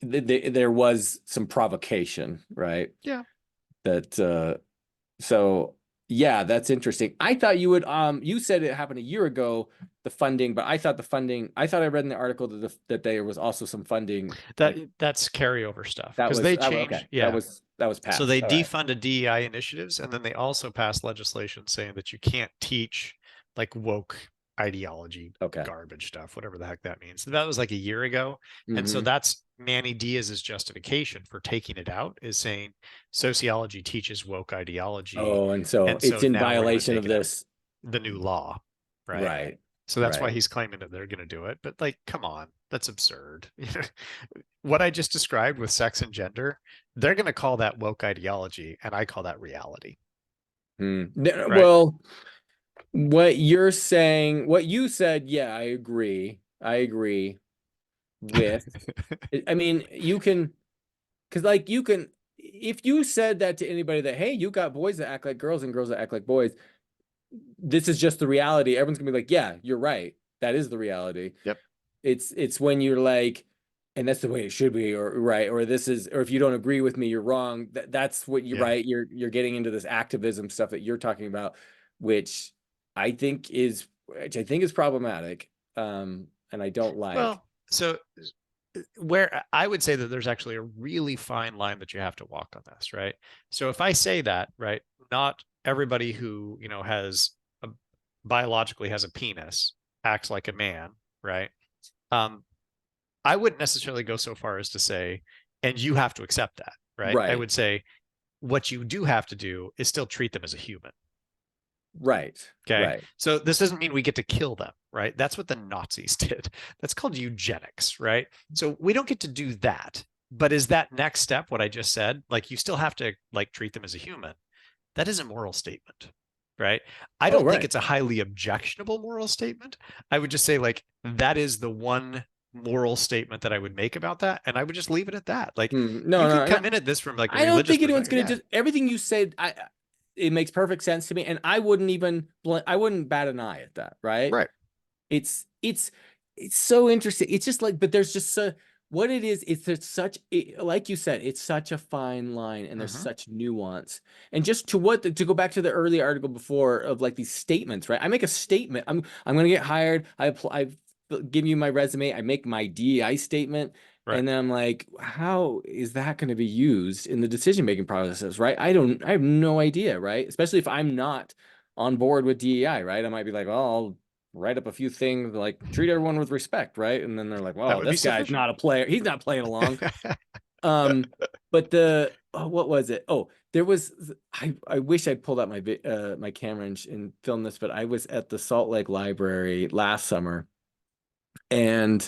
there was some provocation, right? Yeah. That so yeah, that's interesting. I thought you would you said it happened a year ago, the funding, but I thought I read in the article that there was also some funding that's carryover stuff because they changed. Okay. Yeah, that was passed. So they defunded DEI initiatives, and then they also passed legislation saying that you can't teach like woke ideology, garbage stuff, whatever the heck that means. That was like a year ago. And so that's Manny Diaz's justification for taking it out, is saying sociology teaches woke ideology. Oh, and so it's in violation of the new law, right? Right. So that's why he's claiming that they're going to do it. But like, come on, that's absurd. What I just described with sex and gender, they're going to call that woke ideology, and I call that reality. Right? Well, what you're saying, what you said, yeah, I agree. I agree with. I mean, you can, because like you can, if you said that to anybody that, hey, you got boys that act like girls and girls that act like boys, this is just the reality. Everyone's gonna be like, yeah, you're right. That is the reality. Yep. It's when you're like, and that's the way it should be, or right, or this is, or if you don't agree with me, you're wrong. That's what you're Yeah. right. You're getting into this activism stuff that you're talking about, which I think is problematic. And I don't like. Well, so where I would say that there's actually a really fine line that you have to walk on this, right? So if I say that, right, not everybody who, has a biologically has a penis acts like a man, right? Um, I wouldn't necessarily go so far as to say, and you have to accept that, right? I Right, would say what you do have to do is still treat them as a human. right, Okay. right. So this doesn't mean we get to kill them, right? That's what the Nazis did. That's called eugenics, right? So we don't get to do that. But is that next step what I just said? Like you still have to like treat them as a human. That is a moral statement, right? I Oh, don't think right. it's a highly objectionable moral statement. I would just say like that is the one moral statement that I would make about that. And I would just leave it at that. Like No, you can no, no. come in at this from like a I don't religious think anyone's perspective. gonna Yeah. just everything you said. It makes perfect sense to me, and I wouldn't bat an eye at that, right? Right. It's it's so interesting. It's just like, but there's just what it is. Like you said, it's such a fine line, and there's Mm-hmm. such nuance. And just to go back to the early article before of like these statements, right? I make a statement. I'm gonna get hired. I give you my resume. I make my DEI statement. Right. And then I'm like, how is that going to be used in the decision-making processes, right? I have no idea, right? Especially if I'm not on board with DEI, right? I might be like, oh, I'll write up a few things like treat everyone with respect, right? And then they're like, That well, would be this guy's sufficient. not a player. He's not playing along. But what was it? Oh, there was I wish I'd pulled out my camera and filmed this, but I was at the Salt Lake Library last summer and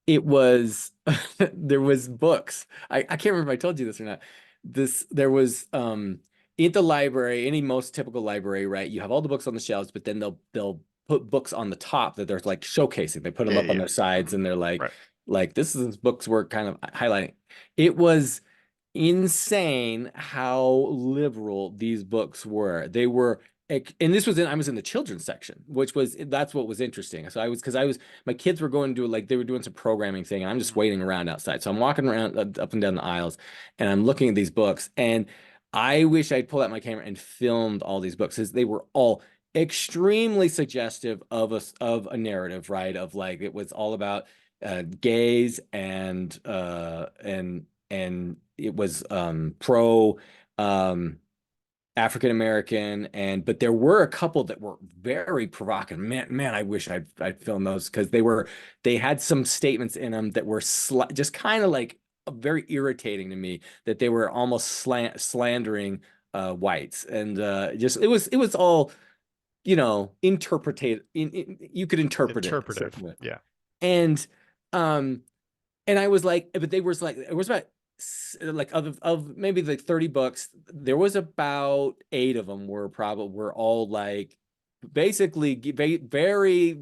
it was there was books. I can't remember if I told you this or not. There was in the library, any most typical library, right? You have all the books on the shelves, but then they'll put books on the top that they're like showcasing. They put them Yeah, up yeah, on yeah. their sides Mm-hmm. and they're Right. like this is books we're kind of highlighting. It was insane how liberal these books were. They were and this was I was in the children's section, that's what was interesting. So I was my kids were going to do like they were doing some programming thing and I'm just Mm-hmm. waiting around outside. So I'm walking around up and down the aisles and I'm looking at these books and I wish I'd pulled out my camera and filmed all these books because they were all extremely suggestive of a narrative, right? Of like it was all about gays and it was pro um African American and but there were a couple that were very provocative. Man, I wish I'd filmed those because they had some statements in them that were just kind of like very irritating to me that they were almost slandering whites and just it was all you could interpret it a Interpretive. certain way. Yeah. And um and I was like, but they was like, it was about like of maybe like 30 books. There was about eight of them were all like basically very,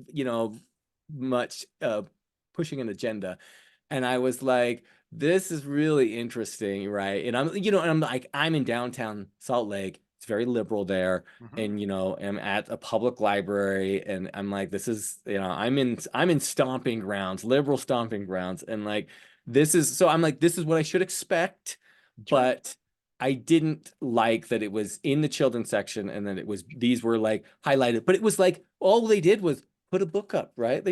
much pushing an agenda. And I was like, this is really interesting, right? And I'm like, I'm in downtown Salt Lake. It's very liberal there. Mm-hmm. And I'm at a public library and I'm like, this is, I'm in stomping grounds, liberal stomping grounds. And like I'm like, this is what I should expect, Sure. but I didn't like that it was in the children's section and then these were like highlighted, but it was like all they did was put a book up, right?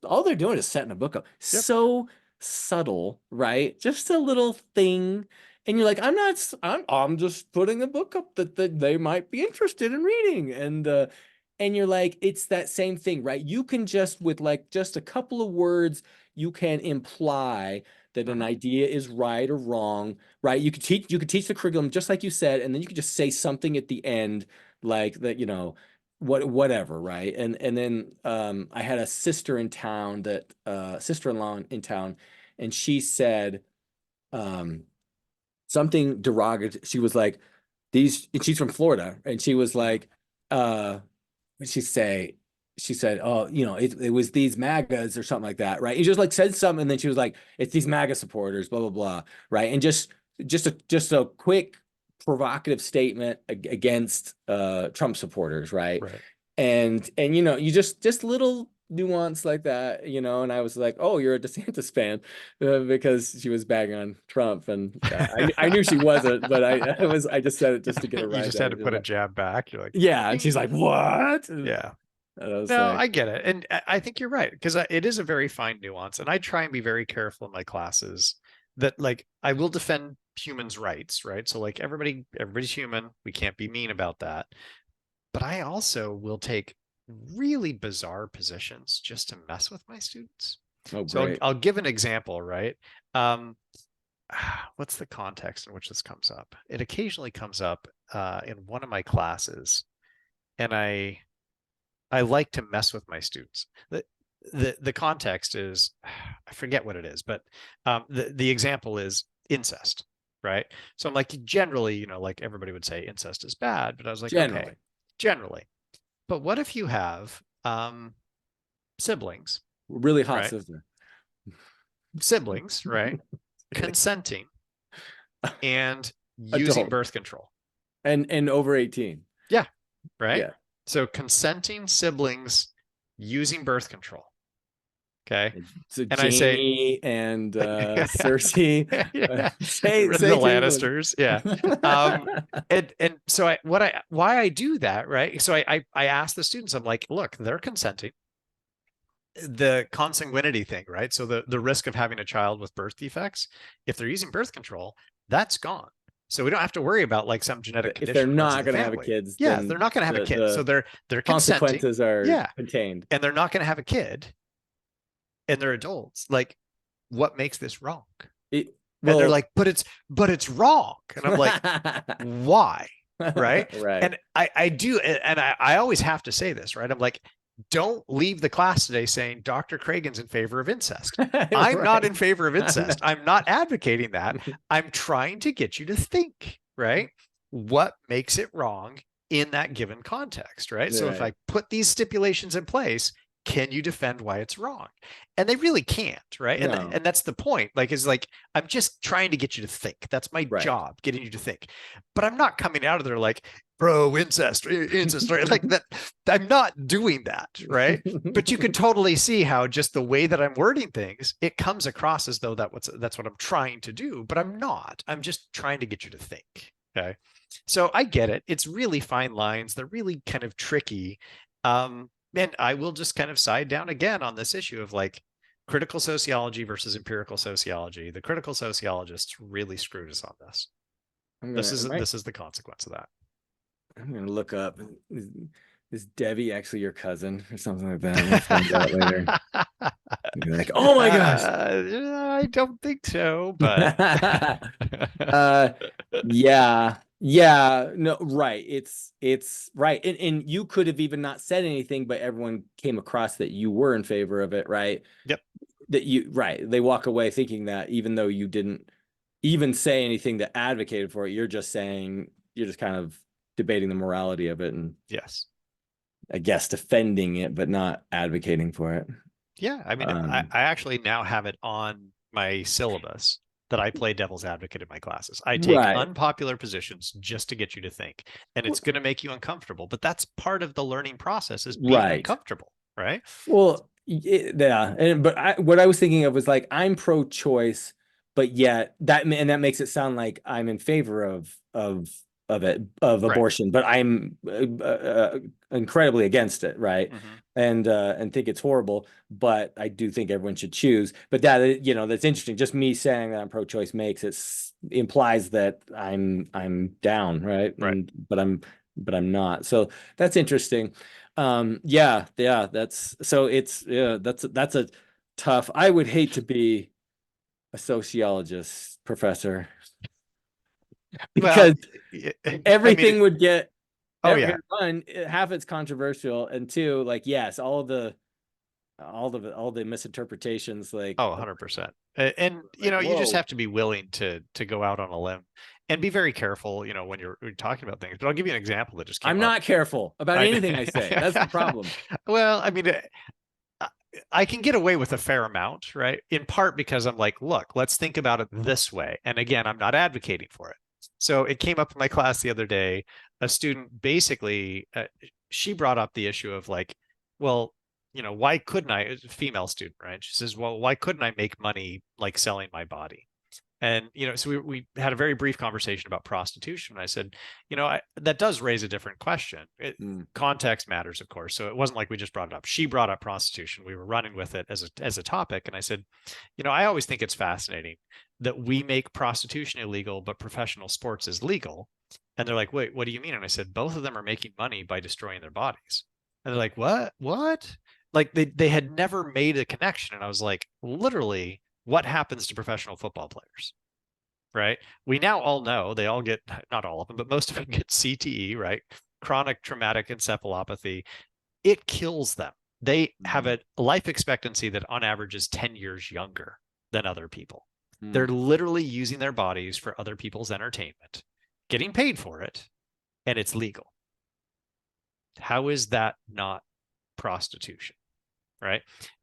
All they're doing is setting a book up. Yep. So subtle, right? Just a little thing. And you're like, I'm just putting a book up that they might be interested in reading. And you're like, it's that same thing, right? You can just with like just a couple of words, you can imply that an Mm-hmm. idea is right or wrong, right? You could teach the curriculum just like you said, and then you could just say something at the end like that, whatever, right? And then I had a sister-in-law in town, and she said um something derogatory. She was like, and she's from Florida, and she was Mm-hmm. like, uh she said, oh, it was these MAGAs or something like that, right? He just like said something, and then she was like, it's these MAGA supporters, blah, blah, blah, right? And just a quick provocative statement against Trump supporters, right? Right. And you just little nuance like that, and I was like, oh, you're a DeSantis fan, because she was bagging on Trump, and I knew she wasn't, but I just said it just to get a You rise just out had of to her. put a jab back. You're like, Yeah, and she's like, "Ding." what? And Yeah. I was No, like, I get it. And I think you're right, because it is a very fine nuance. And I try and be very careful in my classes that like I will defend humans' rights, right? So like everybody's human. We can't be mean about that. But I also will take really bizarre positions just to mess with my students. oh, So great. I'll give an example, right? Um, what's the context in which this comes up? It occasionally comes up in one of my classes, and I like to mess with my students. The context is, I forget what it is, but the example is incest, right? So I'm like, generally, like everybody would say incest is bad, but I was like, okay, Generally, generally. But what if you have siblings, really hot right? sister. Siblings, right? Consenting and using Adult birth control. and over 18. Yeah, right? Yeah. So consenting siblings using birth control. Okay. So And I say, Jamie and Cersei, yeah, say the two of them. Lannisters. Yeah. And so why I do that, right? So I ask the students, I'm like, look, they're consenting. The consanguinity thing, right? So the risk of having a child with birth defects, if they're using birth control, that's gone. So we don't have to worry about like some genetic If they're condition runs in not the going to have a family. kids, Yeah, they're then not going to have a kid. So the they're consenting. consequences are Yeah. contained. And they're not going to have a kid, and they're adults. Like, what makes this wrong? It, And they're well, like, but it's wrong. And I'm like, why? Right. right. And I do, and I always have to say this, right? I'm like, don't leave the class today saying Dr. Cragen's in favor of incest. I'm not in favor of incest. I'm not advocating that. I'm trying to get you to think, right? What makes it wrong in that given context, right? So if I put these stipulations in place, can you defend why it's wrong? And they really can't, right? No. And that's the point. Like, is like, I'm just trying to get you to think. That's my Right. job, getting you to think. But I'm not coming out of there like, bro, incest, right? Like that. I'm not doing that, right? But you could totally see how just the way that I'm wording things, it comes across as though that's what I'm trying to do, but I'm not. I'm just trying to get you to think. Okay. So I get it. It's really fine lines. They're really kind of tricky. And I will just kind of side down again on this issue of like critical sociology versus empirical sociology. The critical sociologists really screwed us on this. This is the consequence of that. I'm gonna look up. Is Debbie actually your cousin or something like that? We'll find out later. You're like, oh my gosh. I don't think so, but yeah, no, right. It's right. And you could have even not said anything, but everyone came across that you were in favor of it, right? Yep. Right. They walk away thinking that even though you didn't even say anything that advocated for it, you're just kind of debating the morality of it, and yes, I guess defending it, but not advocating for it. Yeah, I mean, I actually now have it on my syllabus that I play devil's advocate in my classes. I take unpopular positions just to get you to think, and it's going to make you uncomfortable, but that's part of the learning process, is being uncomfortable, right? Well, yeah, but what I was thinking of was like, I'm pro-choice, but yet that makes it sound like I'm in favor of abortion, but I'm incredibly against it, right? And think it's horrible, but I do think everyone should choose. But that, that's interesting. Just me saying that I'm pro-choice implies that I'm down, right? But I'm not. So that's interesting. That's a tough. I would hate to be a sociologist professor, because everything would get, one, half it's controversial, and two, like, yes, all the misinterpretations, like, 100%. And you just have to be willing to go out on a limb and be very careful, when you're talking about things. But I'll give you an example that just came I'm up. not careful about anything I say. That's the problem. Well, I mean, I can get away with a fair amount, right? In part because I'm like, look, let's think about it this way. And again, I'm not advocating for it. So it came up in my class the other day. A student basically, she brought up the issue of like, well, why couldn't I, a female student, right? She says, well, why couldn't I make money like selling my body? And, so we had a very brief conversation about prostitution. I said, that does raise a different question. Context matters, of course. So it wasn't like we just brought it up. She brought up prostitution. We were running with it as a topic. And I said, I always think it's fascinating that we make prostitution illegal, but professional sports is legal. And they're like, wait, what do you mean? And I said, both of them are making money by destroying their bodies. And they're like, what? Like they had never made a connection. And I was like, literally, what happens to professional football players, right? We now all know they all get, not all of them, but most of them get CTE, right? Chronic traumatic encephalopathy. It kills them. They have a life expectancy that on average is 10 years younger than other people. They're literally using their bodies for other people's entertainment, getting paid for it, and it's legal. How is that not prostitution, right?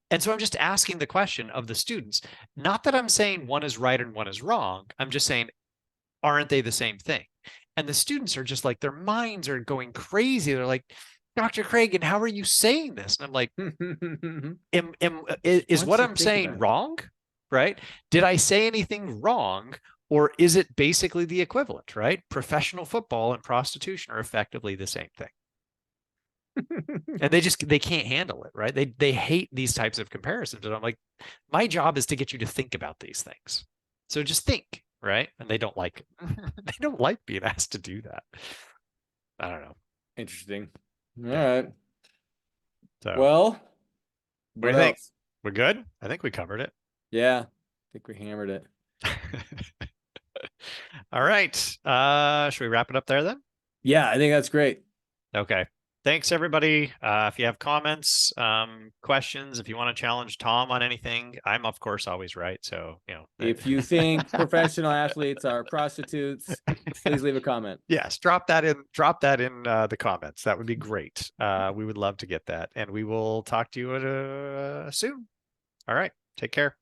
And so I'm just asking the question of the students, not that I'm saying one is right and one is wrong. I'm just saying, aren't they the same thing? And the students are just like, their minds are going crazy. They're like, Dr. Cragen, how are you saying this? And I'm like, is what I'm saying wrong? Right? Did I say anything wrong? Or is it basically the equivalent, right? Professional football and prostitution are effectively the same thing. And they can't handle it, right? They hate these types of comparisons. And I'm like, my job is to get you to think about these things. So just think, right? And they don't like it. They don't like being asked to do that. I don't know. Interesting. All right. So, well, what do you think? We're good? I think we covered it. Yeah. I think we hammered it. All right. Should we wrap it up there then? Yeah, I think that's great. Okay. Thanks, everybody. If you have comments, questions, if you want to challenge Tom on anything, I'm, of course, always right. So, if you think professional athletes are prostitutes, please leave a comment. Yes, drop that in the comments. That would be great. We would love to get that. And we will talk to you soon. All right. Take care.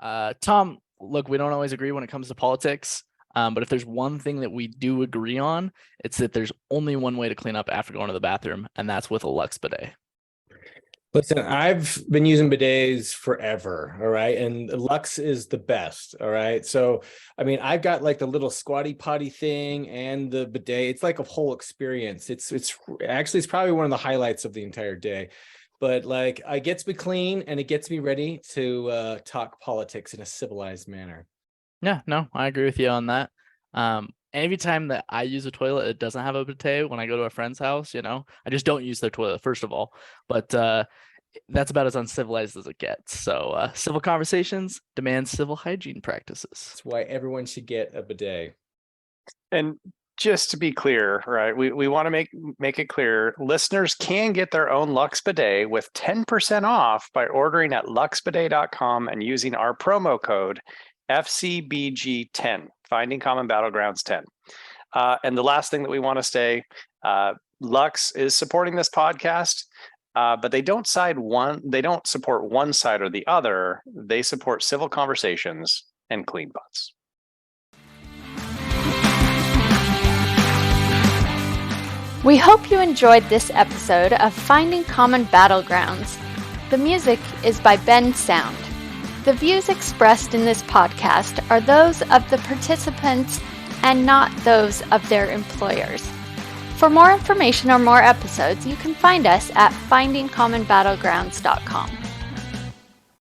Tom, look, we don't always agree when it comes to politics. But if there's one thing that we do agree on, it's that there's only one way to clean up after going to the bathroom, and that's with a Lux bidet. Listen, I've been using bidets forever, all right? And Lux is the best, all right? So, I mean, I've got like the little squatty potty thing and the bidet. It's like a whole experience. It's probably one of the highlights of the entire day. But like, it gets me clean and it gets me ready to talk politics in a civilized manner. Yeah, no, I agree with you on that. Every time that I use a toilet, it doesn't have a bidet when I go to a friend's house, I just don't use their toilet, first of all. But that's about as uncivilized as it gets. So civil conversations demand civil hygiene practices. That's why everyone should get a bidet. And just to be clear, right, we want to make it clear, listeners can get their own Lux bidet with 10% off by ordering at luxbidet.com and using our promo code FCBG10, Finding Common Battlegrounds 10. And the last thing that we want to say, Lux is supporting this podcast, but they don't support one side or the other. They support civil conversations and clean butts. We hope you enjoyed this episode of Finding Common Battlegrounds. The music is by Ben Sound. The views expressed in this podcast are those of the participants and not those of their employers. For more information or more episodes, you can find us at findingcommonbattlegrounds.com.